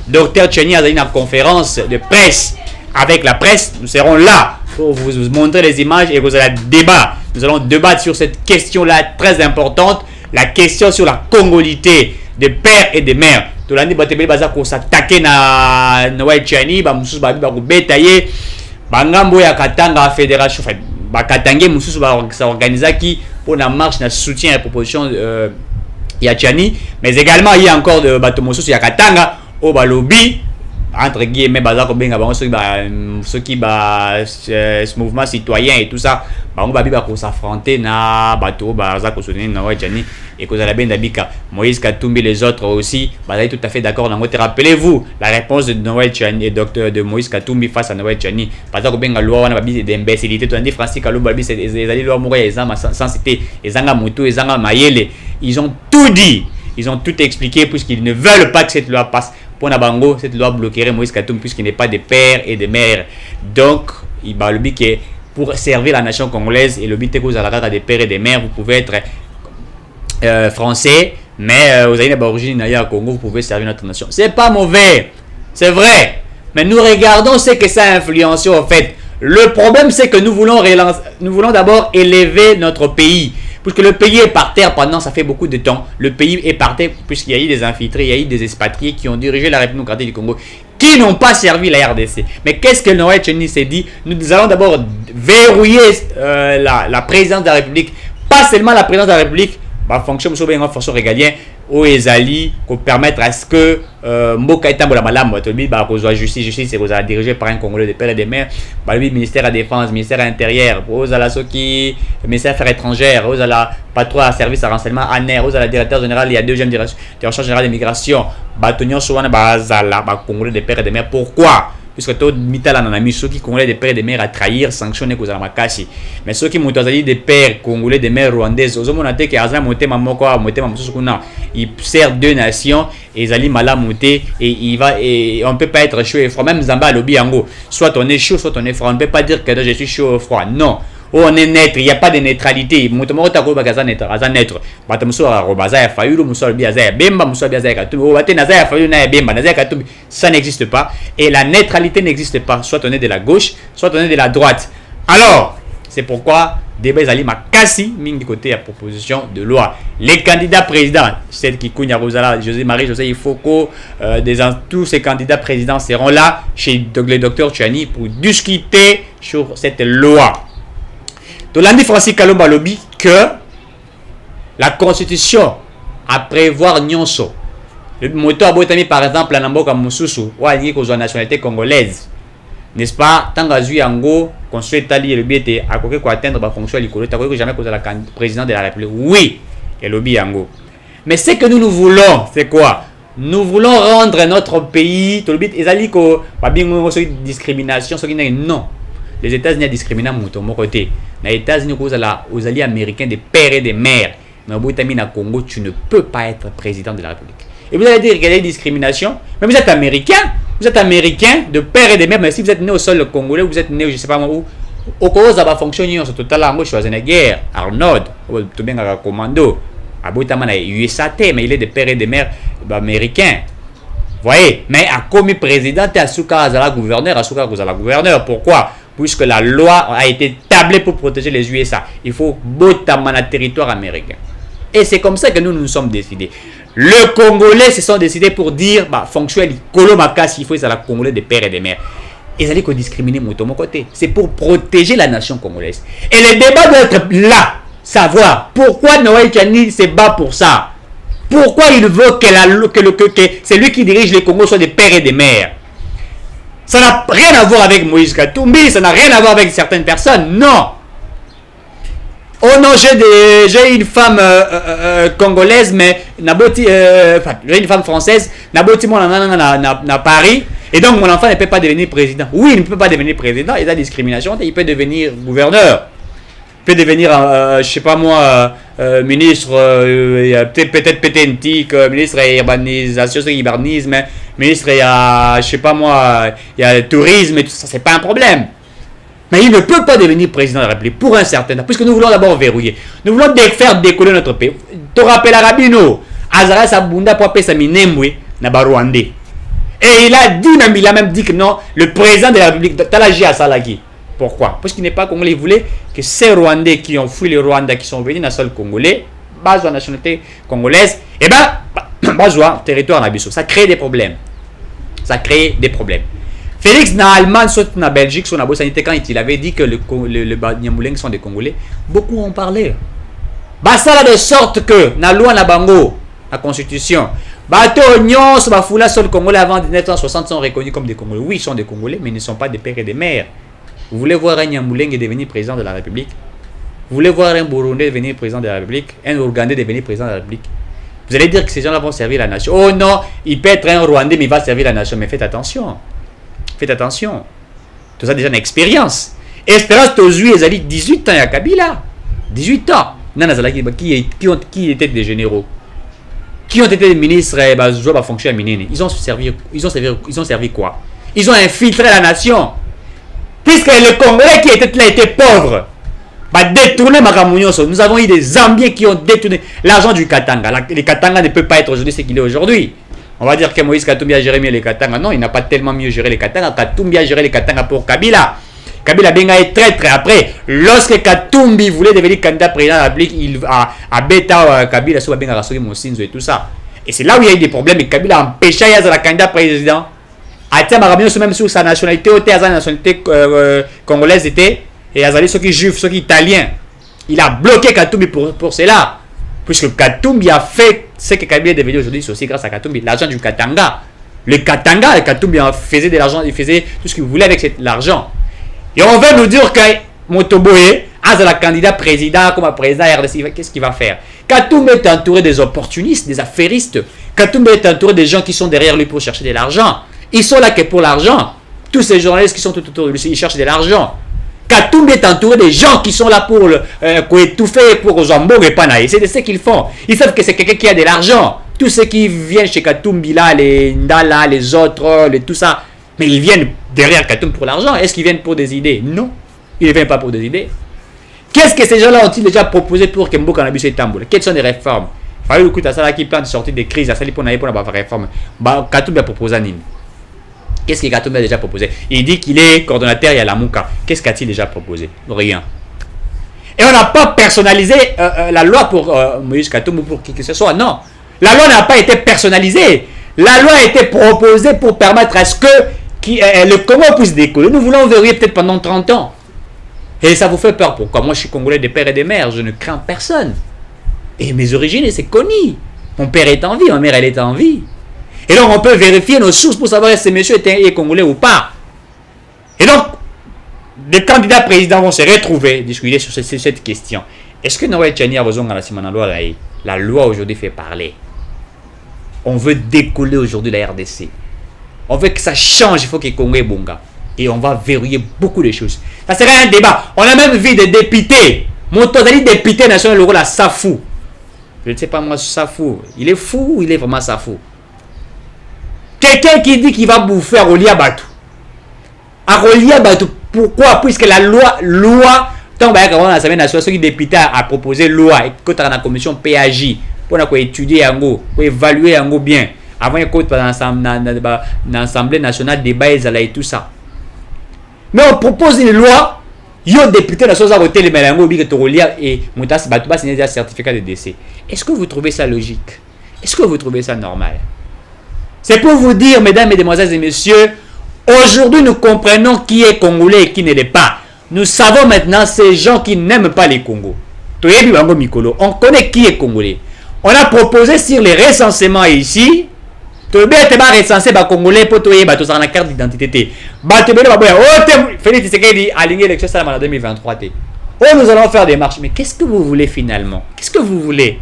docteur Tchani a donné une conférence de presse avec la presse. Nous serons là pour vous montrer les images et vous allez débattre. Nous allons débattre sur cette question-là très importante, la question sur la congolité des pères et des mères. Tout l'année, Batebele Baza ko s'attaquer na Noël Tchani, ba mususu ba ko betaye, bangambo ya Katanga fédération, ba Katangé mususu ba s'organisaki pour la marche na soutien à la proposition ya Tchani, mais également il y a encore de bato mususu ya Katanga au balobi entre guillemets baza ko benga bango ceux qui ce mouvement citoyen et tout ça bango babi ba ko s'affronter na bato baza ko soutenir na Noël Tchani et que la benda bika Moïse Katumbi les autres aussi baza tout à fait d'accord dans votre rappelez-vous la réponse de Noël Tchani et docteur de Moïse Katumbi face à Noël Tchani baza ko benga loi wana babi d'imbécilité to andi Francis Kalou babi c'est les loi moko ya ezama sans citer ezanga mutu ezanga mayele ils ont tout dit ils ont tout expliqué puisqu'ils ne veulent pas que cette loi passe. Pour Nabango, cette loi bloquerait Moïse Katumbi puisqu'il n'est pas de père et de mère. Donc, il va le but que pour servir la nation congolaise et le but que vous avez des pères et des mères, vous pouvez être français, mais vous avez une origine au Congo, vous pouvez servir notre nation. C'est pas mauvais, c'est vrai. Mais nous regardons ce que ça a influencé en fait. Le problème, c'est que nous voulons d'abord élever notre pays. Puisque le pays est par terre pendant, ça fait beaucoup de temps. Le pays est par terre puisqu'il y a eu des infiltrés, il y a eu des expatriés qui ont dirigé la République démocratique du Congo, qui n'ont pas servi la RDC. Mais qu'est-ce que Noël Tchani s'est dit? Nous allons d'abord verrouiller la présidence de la République. Pas seulement la présidence de la République, fonction de fonction régalienne, au Ezali, pour permettre à ce que Mboka Etambola Malam, justice, c'est vous dirigé par un Congolais de père et de mère, le ministère de la Défense, ministère intérieur, aux ala Soki, ministère des Affaires étrangères, aux ala patron à service à renseignement, ANER, aux ala directeur général, il y a deuxième direction générale d'immigration, Batonio Souana Bazala, Congolais de père et de mère. Pourquoi? Puisque tout mitala na mis ceux qui congolais des pères et des mères à trahir sanctionner que makasi mais ceux qui mutazali des pères congolais des mères rwandaises aux hommes que azan monté mamoko monté mamsukuna il sert deux nations et zali mala monté et il va et on peut pas être chaud et froid même Zamba lobby yango soit on est chaud soit on est froid on peut pas dire que je suis chaud ou froid non. Oh, on est neutre, il n'y a pas de neutralité. Ça n'existe pas. Et la neutralité n'existe pas. Soit on est de la gauche, soit on est de la droite. Alors, c'est pourquoi débat Zali Makassi mingi côté à proposition de loi. Les candidats présidents, celle qui Kounia Rosala, José-Marie, José Ifoko, tous ces candidats présidents seront là chez le docteur Tchani pour discuter sur cette loi. Tolandi Francis Kalomba lobby que la constitution a prévoir nyonso. Le moto abotami par exemple à Mboka Mususu ou à la nationalité congolaise. N'est-ce pas? Tant que Yango construit Tali le biete à quoi que atteindre la fonction l'école, t'as que jamais cause la président de la République. Oui, et lobby Yango. Mais ce que nous voulons, c'est quoi? Nous voulons rendre notre pays. Tolobit ezaliko pas bien discrimination, ce qui n'est non. Les États-Unis discriminent mon côté. Les États-Unis, aux alliés américains des pères et des mères. Mais au Congo, tu ne peux pas être président de la République. Et vous allez dire qu'il y a des discriminations. Mais vous êtes américain. Vous êtes américain de père et de mère. Mais si vous êtes né au sol congolais, vous êtes né, je ne sais pas où. Au Congo, ça va fonctionner. C'est totalement Schwarzenegger, Arnold, tout bien un commando. À Boutama, USAT, mais il est de père et de mère américains. Voyez, mais à commis président, et à Souka Azala gouverneur, à Souka Azala gouverneur. Pourquoi? Puisque la loi a été tablée pour protéger les USA. Il faut botamana le territoire américain. Et c'est comme ça que nous nous sommes décidés. Le Congolais se sont décidés pour dire, bah, fonctionne, Kolomakas, il faut ça la Congolais des pères et des mères. Ils allaient discriminer mon côté. C'est pour protéger la nation congolaise. Et le débat doit être là. Savoir pourquoi Noël Tchani se bat pour ça. Pourquoi il veut que c'est lui qui dirige les Congos soit des pères et des mères. Ça n'a rien à voir avec Moïse Katumbi, ça n'a rien à voir avec certaines personnes. Non. Oh non, j'ai une femme congolaise, mais j'ai une femme française, Naboti na Paris, et donc mon enfant ne peut pas devenir président. Oui, il ne peut pas devenir président, il y a discrimination, il peut devenir gouverneur. Peut devenir, je sais pas moi, ministre, peut-être pétentique, ministre de l'urbanisation, urbanisme, ministre, je sais pas moi, il y a le tourisme et tout ça, c'est pas un problème. Mais il ne peut pas devenir président de la République pour un certain temps, puisque nous voulons d'abord verrouiller. Nous voulons faire décoller notre pays. Tu rappelles Rabino, Azara Sabunda pour appeler sa minembwe, Naba Rwandais. Et il a même dit que non, le président de la République, Talaji Asalagi. Pourquoi? Parce qu'il n'est pas congolais. Il voulait que ces Rwandais qui ont fui le Rwanda, qui sont venus dans le sol congolais, base de la nationalité congolaise, et base de territoire nabiso. Ça crée des problèmes. Ça crée des problèmes. Félix na Allemagne, soit na Belgique, soit na Bosanité, quand il avait dit que le Nyamuleng sont des Congolais, beaucoup ont parlé. Ça là de sorte que, na loi na bango, la constitution, bateau Nyon, sur Bafoula, sur le Congolais avant 1960 sont reconnus comme des Congolais. Oui, ils sont des Congolais, mais ils ne sont pas des pères et des mères. Vous voulez voir un Nyamuleng devenir président de la République? Vous voulez voir un Burundais devenir président de la République? Un Ougandais devenir président de la République? Vous allez dire que ces gens-là vont servir la nation. Oh non, il peut être un Rwandais, mais il va servir la nation. Mais faites attention. Faites attention. Tout ça déjà une expérience. Espérance Tozui, ils ont 18 ans à Kabila. 18 ans. Qui étaient des généraux? Qui ont été des ministres? Ils ont servi quoi? Ils ont infiltré la nation. Puisque le Congolais qui était là était pauvre, détourné Makamounioso. Nous avons eu des Zambiens qui ont détourné l'argent du Katanga. Le Katanga ne peut pas être aujourd'hui ce qu'il est aujourd'hui. On va dire que Moïse Katumbi a géré mieux les Katanga. Non, il n'a pas tellement mieux géré les Katanga. Katumbi a géré les Katanga pour Kabila. Kabila Benga est très très après. Lorsque Katumbi voulait devenir candidat président de la République, il a bêta Kabila sur Benga Rasogi Monsinzo et tout ça. Et c'est là où il y a eu des problèmes. Et Kabila a empêché le candidat président. Même sur sa nationalité, sa nationalité congolaise était, et Azali, ceux qui juifs, ceux qui italiens. Il a bloqué Katumbi pour cela. Puisque Katumbi a fait ce que Kabila est devenu aujourd'hui, c'est aussi grâce à Katumbi, l'argent du Katanga. Le Katumbi faisait de l'argent, il faisait tout ce qu'il voulait avec l'argent. Et on veut nous dire que Motoboé, Azala candidat président, comme président RDC, qu'est-ce qu'il va faire? Katumbi est entouré des opportunistes, des affairistes. Katumbi est entouré des gens qui sont derrière lui pour chercher de l'argent. Ils sont là que pour l'argent. Tous ces journalistes qui sont tout autour de lui, ils cherchent de l'argent. Katumbi est entouré des gens qui sont là pour étouffer, pour Zambon et Panaï. C'est ce qu'ils font. Ils savent que c'est quelqu'un qui a de l'argent. Tous ceux qui viennent chez Katumbi, là, les Ndala, les autres, tout ça, mais ils viennent derrière Katumbi pour l'argent. Est-ce qu'ils viennent pour des idées? Non. Ils ne viennent pas pour des idées. Qu'est-ce que ces gens-là ont-ils déjà proposé pour que Mboka Nabiso et Tamboul? Quelles sont les réformes? Il fallait écouter ça là qui plante de sortir des crises. Ça pour la réforme. Katumbi a proposé à Nîmes. Qu'est-ce que Katumbi a déjà proposé? Il dit qu'il est coordonnateur à la Mouka. Qu'est-ce qu'a-t-il déjà proposé? Rien. Et on n'a pas personnalisé la loi pour Moïse Katumbi ou pour qui que ce soit. Non. La loi n'a pas été personnalisée. La loi a été proposée pour permettre à ce que le Congo puisse décoller. Nous voulons verrouiller peut-être pendant 30 ans. Et ça vous fait peur. Pourquoi? Moi, je suis Congolais des pères et des mères. Je ne crains personne. Et mes origines, c'est connu. Mon père est en vie, ma mère, elle est en vie. Et donc, on peut vérifier nos sources pour savoir si ce monsieur est congolais ou pas. Et donc, les candidats présidents vont se retrouver, discuter sur cette question. Est-ce que Noël Tchani a besoin de la loi aujourd'hui fait parler? On veut décoller aujourd'hui la RDC. On veut que ça change, il faut que Congo est bonga. Et on va verrouiller beaucoup de choses. Ça serait un débat. On a même vu des députés. Mon totali député national, le rôle à Safou. Je ne sais pas moi, Safou. Il est fou ou il est vraiment Safou? Quelqu'un qui dit qu'il va bouffer à Rolia Batou. À Rolia Batou. Pourquoi? Puisque la loi, tant que la Assemblée nationale, ceux qui députés a proposé loi, et quand on a la commission PAJ, pour étudier pour évaluer bien, avant il y a l'Assemblée nationale débat et tout ça. Mais on propose une loi, il y a un député dans ce côté les mélanges et Moutas Batouba signé un certificat de décès. Est-ce que vous trouvez ça logique? Est-ce que vous trouvez ça normal? C'est pour vous dire, mesdames, mesdemoiselles et messieurs, aujourd'hui nous comprenons qui est congolais et qui ne l'est pas. Nous savons maintenant ces gens qui n'aiment pas les Congos. On connaît qui est congolais. On a proposé sur les recensements ici. Tu bien recensé les Congolais pour avoir la carte d'identité. Félix Tshisekedi a aligné l'élection en 2023. Oh, nous allons faire des marches. Mais qu'est-ce que vous voulez finalement? Qu'est-ce que vous voulez?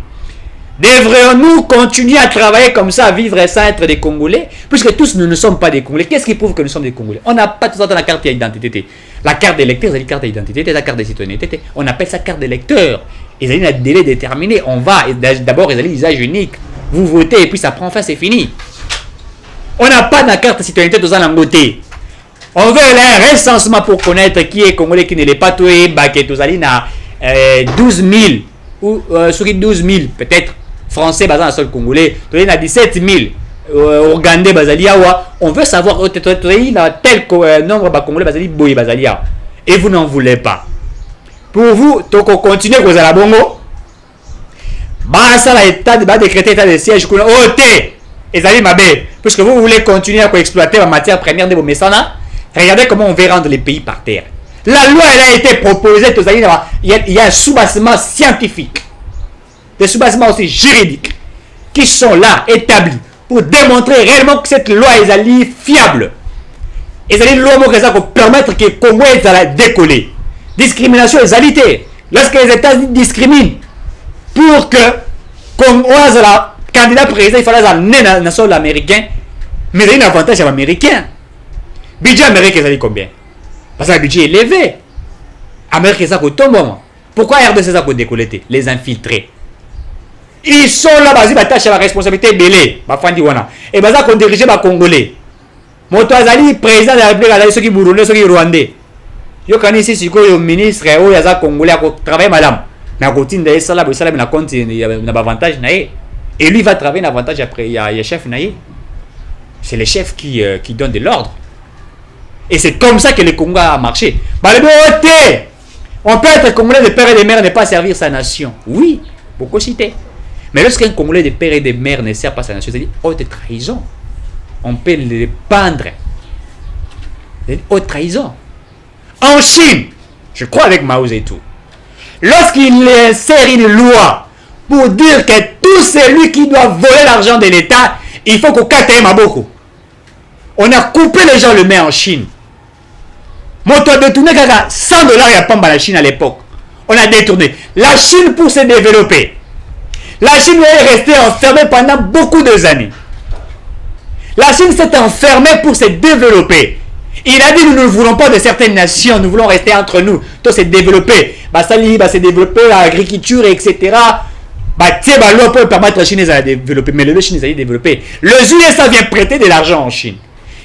Devrions-nous continuer à travailler comme ça, à vivre sans être des Congolais? Puisque tous nous ne sommes pas des Congolais. Qu'est-ce qui prouve que nous sommes des Congolais? On n'a pas tout ça dans la carte d'identité. La carte d'électeur, c'est la carte d'identité, la carte de citoyenneté. On appelle ça carte d'électeur. Ils ont un délai déterminé. On va, d'abord, ils ont l'usage unique. Vous votez et puis ça prend fin, c'est fini. On n'a pas de carte de citoyenneté dans un côté. On veut un recensement pour connaître qui est Congolais, qui ne l'est pas. Tout est baqué, tout ça, 12 000 ou sur 12 000 peut-être. Français basé dans le sol congolais, il y a 17 000 Ougandais basaliawa. On veut savoir il y a tel nombre de Congolais basali basalia. Et vous n'en voulez pas. Pour vous, donc on continue à la bongo. Ça va décréter état de siège. Puisque vous voulez continuer à exploiter la matière première de vos messana, regardez comment on veut rendre les pays par terre. La loi elle a été proposée. Il y a un soubassement scientifique. Des sous-bassements aussi juridiques qui sont là, établis, pour démontrer réellement que cette loi est fiable. Et c'est une loi qui permettre que le Congo est décoller. Discrimination est alité. Lorsque les États-Unis discriminent pour que Congo soit le candidat président, il fallait amener dans le sol américain, mais il y a un avantage américain. Le budget américain, c'est combien? Parce que le budget est élevé. Américain, ça coûte bon. Pourquoi RDC ça coûte décoller? Les infiltrés. Ils sont là, ils ont la responsabilité belé. Et ils ont dirigé les Congolais. Moto Azali, président de la République, ceux qui Burundais, ceux qui Rwandais. Yo kan ici si le ministre ou yaza Congolais travaille madame. Na continue ça là, ça là na compte na avantage naé. Et lui va travailler un avantage après il y a chef naé. C'est le chef qui donne de l'ordre. Et c'est comme ça que le Congo a marché. On peut être Congolais de père et de mère et ne pas servir sa nation. Oui, beaucoup cité. Mais lorsqu'un Congolais de père et de mère ne sert pas sa nation, c'est-à-dire haute trahison. On peut le pendre. C'est haute trahison. En Chine, je crois avec Mao Zedong, lorsqu'il insère une loi pour dire que tout celui qui doit voler l'argent de l'État, il faut qu'on casse Maboko. On a coupé les gens le main en Chine. Moto a détourné 100 $, il y a pas la Chine à l'époque. On a détourné. La Chine pour se développer. La Chine est restée enfermée pendant beaucoup d'années. La Chine s'est enfermée pour se développer. Il a dit nous ne voulons pas de certaines nations, nous voulons rester entre nous. Tout se développer. Se développer l'agriculture, etc. La loi peut permettre la Chine de développer. Mais le Chine de développer. Le USA vient prêter de l'argent en Chine.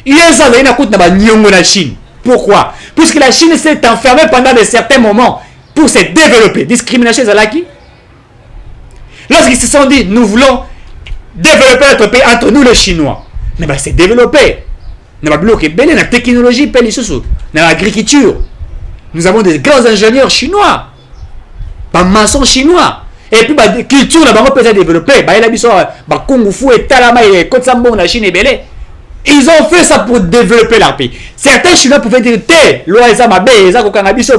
USA coûte la Chine. Pourquoi? Puisque la Chine s'est enfermée pendant de certains moments pour se développer. Discrimination Zalaki. Lorsqu'ils se sont dit, nous voulons développer notre pays entre nous les Chinois. Mais c'est développer. Nous avons la technologie, dans l'agriculture. Nous avons des grands ingénieurs chinois. Des maçons chinois. Et puis la culture, on peut se développer. Kung Fu et Talama et Kotsambon, la Chine est belle. Ils ont fait ça pour développer leur pays. Certains Chinois pouvaient dire,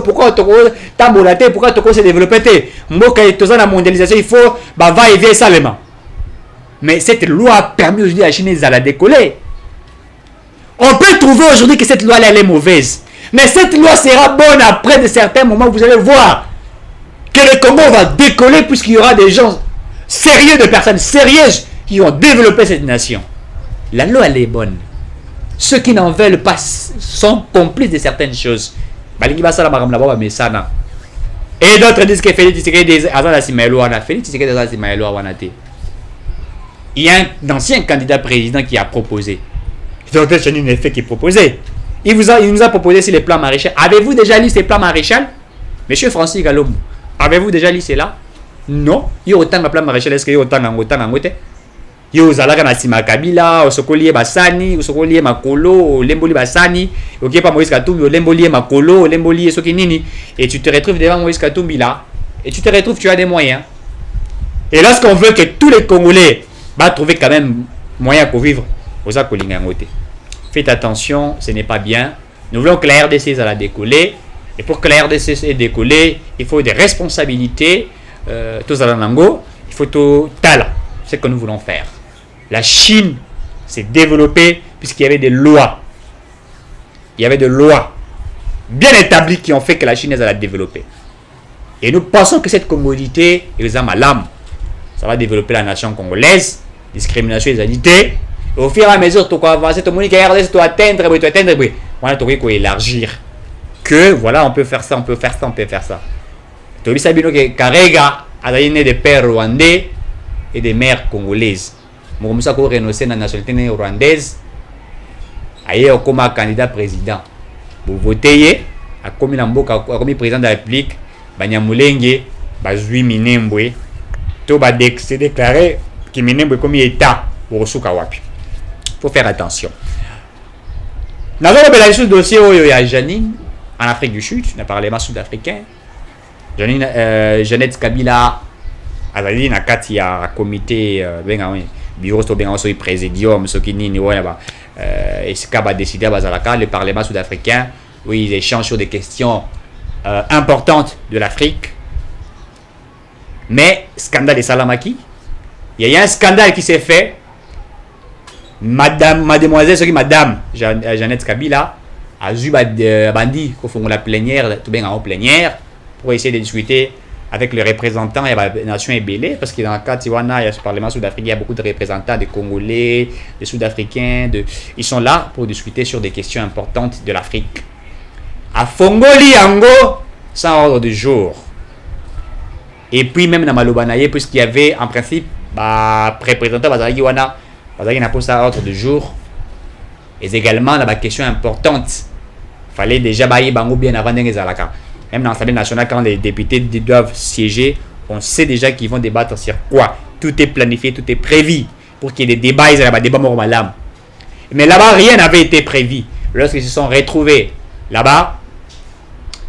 pourquoi pourquoi se développer? La mondialisation, il faut va et vient seulement. Mais cette loi a permis aujourd'hui à la Chine de décoller. On peut trouver aujourd'hui que cette loi elle est mauvaise. Mais cette loi sera bonne après de certains moments. Vous allez voir que le Congo va décoller puisqu'il y aura des gens sérieux, de personnes sérieuses qui vont développer cette nation. La loi elle est bonne. Ceux qui n'en veulent pas sont complices de certaines choses. Et d'autres disent que Félix Tshisekedi il y a un ancien candidat président qui a proposé. Dr Chani n'est fait qu'il proposait. Il nous a proposé sur les plans maréchal. Avez-vous déjà lu ces plans maréchal? Monsieur Francis Galombo, avez-vous déjà lu cela? Non. Il y a autant de plans maréchal. Est-ce qu'il y a autant d'angoté? yo ozalaka na sima Kabila osokoli basani osokoli makolo olemboli basani ok pas Moïse Katumbi olemboli makolo olemboli soki nini et tu te retrouves devant Moïse Katumbi là et tu te retrouves tu as des moyens et lorsqu'on veut que tous les Congolais va trouver quand même moyen pour vivre oza kolinga ngote. Faites attention, ce n'est pas bien. Nous voulons que la RDC ça la décoller et pour que la RDC ait décollé il faut des responsabilités tous à l'ango il faut tout tal ce que nous voulons faire. La Chine s'est développée puisqu'il y avait des lois. Il y avait des lois bien établies qui ont fait que la Chine elle a développé. Et nous pensons que cette commodité, ça va développer la nation congolaise, discrimination et égalité. Et au fur et à mesure, tu vas avancer, tu vas atteindre, voilà, tu vas élargir. Que voilà, on peut faire ça, on peut faire ça, on peut faire ça. Tu as vu que Karega a né des pères rwandais et des mères congolaises. Moumoussa ko renoncer à la nationalité rwandaise, aye comme candidat président. Vous votez, a comme président de la République, Banyamulenge, Bazui Minembwe, to ba déclaré que Minembwe comme état pour suka wapi. Faut faire attention. Nous avons le dossier où il y a Janine en Afrique du Sud, on a parlé de sud-africain. Janine Jeannette Kabila azali na kati ya comité benga bureau to benga so présidium so kinini wala ba et ce qu'a décidé bazalaka le parlement sud-africain où ils échangent sur des questions importantes de l'Afrique. Mais scandale de Salamaki, il y a un scandale qui s'est fait. Madame Jeannette Kabila a eu bandi qu'on fait la plénière, tout bien en plénière pour essayer de discuter avec les représentants et la nation ébélée parce que dans le cas de Tiwana, il y a ce parlement sud-africain, il y a beaucoup de représentants des Congolais, des Sud-Africains, ils sont là pour discuter sur des questions importantes de l'Afrique. À Fongoli Ango, sans ordre du jour. Et puis même dans Malobanaye, puisqu'il y avait en principe représentant Bazalaki Wana, Bazalaki n'a pas ça ordre du jour. Et également dans la question importante, il fallait déjà bailler Bango bien avant d'Engezalaka. Même dans l'Assemblée nationale, quand les députés doivent siéger, on sait déjà qu'ils vont débattre sur quoi. Tout est planifié, tout est prévu pour qu'il y ait des débats, ils aient des débats mormalam. Mais là-bas, rien n'avait été prévu. Lorsqu'ils se sont retrouvés là-bas,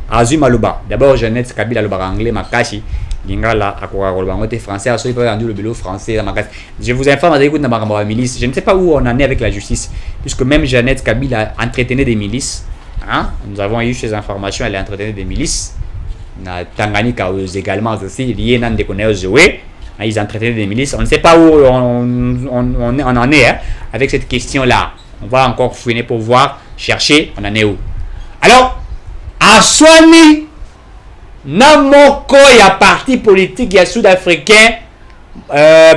Azumaluba, d'abord Jeannette Kabila, le anglais, Makashi, Lingala, Akouarolbangote français, il peut rendu le bureau français. Je vous informe, je ne sais pas où on en est avec la justice, puisque même Jeannette Kabila entretenait des milices. Hein? Nous avons eu ces informations, elle entretenait des milices. Tanganyika également aussi, lié à des jouer. Ils entretenaient des milices. On ne sait pas où on en est hein, avec cette question-là. On va encore fouiner pour voir, chercher, on en est où. Alors, à Swami, Namoko, il y a parti politique, il y a sud-africain,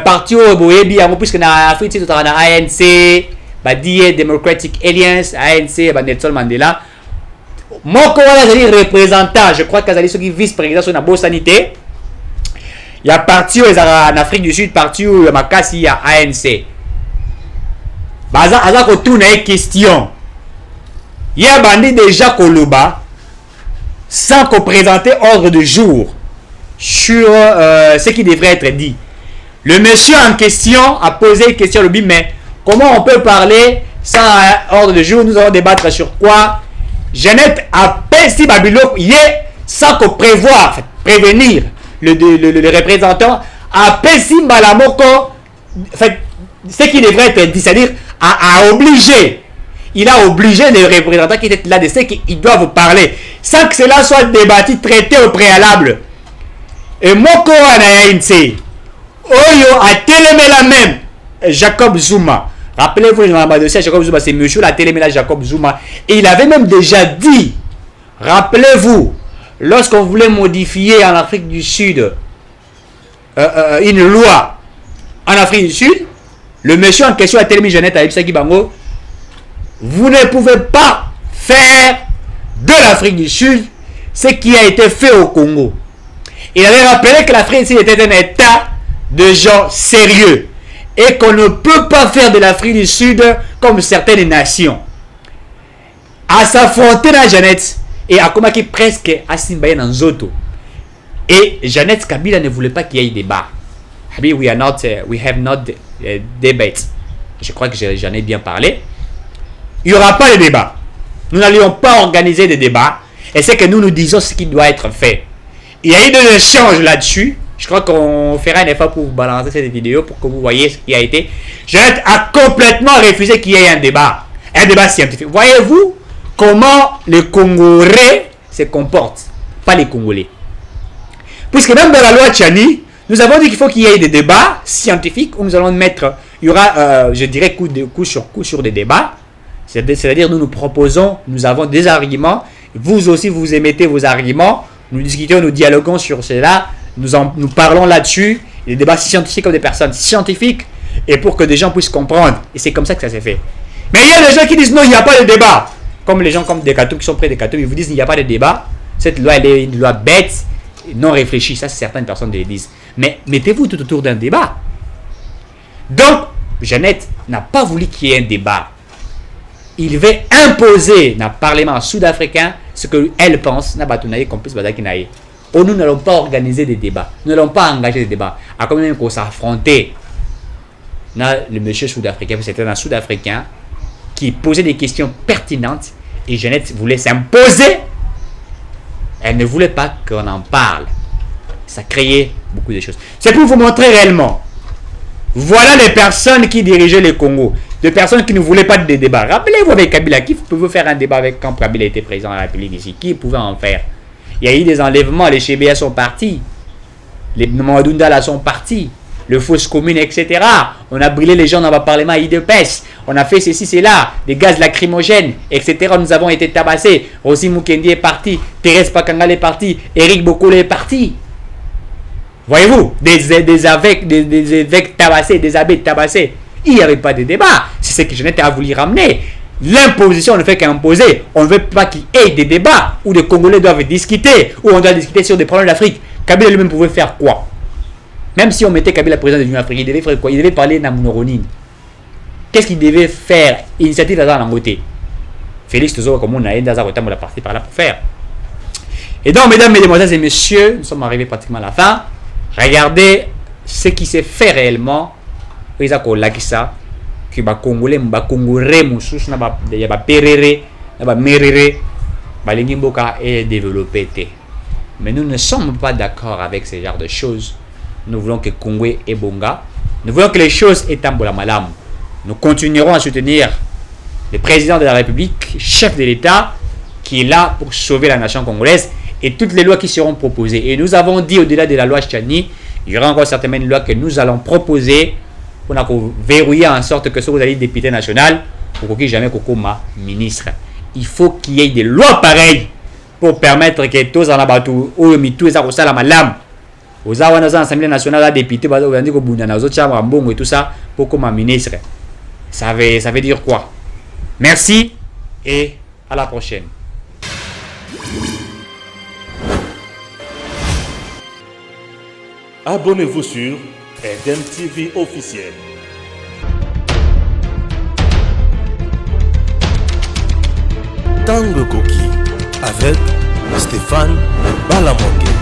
parti au Boébi, puisque dans l'Afrique, il y a ANC, Democratic Alliance, ANC, Nelson Mandela. Moko, il y a représentant, je crois qu'il y a qui vice-président sur la bonne sanité. Il y a parti en Afrique du Sud, parti où il y a ANC. Baza ko tourne une question. Il y a bandit déjà Koloba sans qu'on présente ordre de jour sur ce qui devrait être dit. Le monsieur en question a posé une question, mais comment on peut parler sans ordre de jour? Nous allons débattre sur quoi? Jeannette a pensé Babylone hier sans qu'on prévoit, prévenir le représentant a pensé Malamoko ce qui devrait être dit, c'est-à-dire a obligé. Il a obligé les représentants qui étaient là de ce qu'ils doivent parler sans que cela soit débattu, traité au préalable. Et Moko Anaïnse, Oyo a télémé la même Jacob Zuma. Rappelez-vous, Jacob Zuma, c'est monsieur la télémé la Jacob Zuma. Et il avait même déjà dit, rappelez-vous, lorsqu'on voulait modifier en Afrique du Sud une loi en Afrique du Sud, le monsieur en question a télémé Jeannette Aïbsaki Bango. Vous ne pouvez pas faire de l'Afrique du Sud ce qui a été fait au Congo. Il avait rappelé que l'Afrique était un état de gens sérieux et qu'on ne peut pas faire de l'Afrique du Sud comme certaines nations. À s'affronter dans Jeannette et à Komaki presque à Simbaye dans Zoto. Et Jeannette Kabila ne voulait pas qu'il y ait débat. we have not debate. Je crois que j'en ai bien parlé. Il n'y aura pas de débat. Nous n'allions pas organiser de débat. Et c'est que nous disons ce qui doit être fait. Il y a eu des échanges là-dessus. Je crois qu'on fera un effort pour vous balancer cette vidéo pour que vous voyez ce qui a été. Jeannette a complètement refusé qu'il y ait un débat scientifique. Voyez-vous comment les Congolais se comportent, pas les Congolais. Puisque même dans la loi Tchani, nous avons dit qu'il faut qu'il y ait des débats scientifiques où nous allons mettre, il y aura, je dirais, coup sur des débats. C'est-à-dire, nous proposons, nous avons des arguments, vous aussi vous émettez vos arguments, nous discutons, nous dialoguons sur cela, nous parlons là-dessus, des débats scientifiques comme des personnes scientifiques, et pour que des gens puissent comprendre. Et c'est comme ça que ça s'est fait. Mais il y a des gens qui disent non, il n'y a pas de débat. Comme les gens comme Descartes qui sont près de Descartes, ils vous disent il n'y a pas de débat. Cette loi, elle est une loi bête, non réfléchie. Ça, certaines personnes le disent. Mais mettez-vous tout autour d'un débat. Donc, Jeannette n'a pas voulu qu'il y ait un débat. Il veut imposer dans le Parlement sud-africain ce qu'elle pense. Nous n'allons pas organiser des débats. Nous n'allons pas engager des débats. À quand même qu'on s'affrontait. Le monsieur sud-africain, c'était un sud-africain qui posait des questions pertinentes et Jeannette voulait s'imposer. Elle ne voulait pas qu'on en parle. Ça créait beaucoup de choses. C'est pour vous montrer réellement. Voilà les personnes qui dirigeaient le Congo. Des personnes qui ne voulaient pas de débat. Rappelez-vous avec Kabila, qui pouvait faire un débat avec quand Kabila était président de la République ici? Qui pouvait en faire? Il y a eu des enlèvements, les Chébéa sont partis. Les Mamadundala sont partis. Le fausse commune, etc. On a brûlé les gens dans le Parlement IDPS. On a fait ceci, cela, des gaz lacrymogènes, etc. Nous avons été tabassés. Rossi Mukendi est parti. Thérèse Pakangal est parti. Éric Bokolo est parti. Voyez-vous, des évêques tabassés, des abbés tabassés. Il n'y avait pas de débat. C'est ce que Jeannette a voulu ramener. L'imposition ne fait qu'imposer. On ne veut pas qu'il y ait des débats où les Congolais doivent discuter, où on doit discuter sur des problèmes d'Afrique. Kabila lui-même pouvait faire quoi? Même si on mettait Kabila président de l'Union africaine, il devait faire quoi? Il devait parler Namunoronine. Qu'est-ce qu'il devait faire? Initiative dans l'angoté. Félix Tozo, comme on a eu dans la partie par là pour faire. Et donc, mesdames, mesdemoiselles et messieurs, nous sommes arrivés pratiquement à la fin. Regardez ce qui s'est fait réellement. Que les Congolais, les Congolais, les Perere, les Merere, les Mboka est développé. Mais nous ne sommes pas d'accord avec ce genre de choses. Nous voulons que Congo et Bonga. Nous voulons que les choses aient un malam. Nous continuerons à soutenir le président de la République, chef de l'État, qui est là pour sauver la nation congolaise et toutes les lois qui seront proposées. Et nous avons dit au-delà de la loi Tchani, il y aura encore certainement une loi que nous allons proposer pour verrouiller en sorte que si vous allez député national, pour qu'il jamais ma ministre. Il faut qu'il y ait des lois pareilles pour permettre que tous en abattu ou mitou et ça la malam. Aux Assemblée nationale, député, et tout ça, pour comme ministre. Ça veut dire quoi? Merci et à la prochaine. Abonnez-vous sur Eden TV officiel. Tango Koki avec Stéphane Balamongue.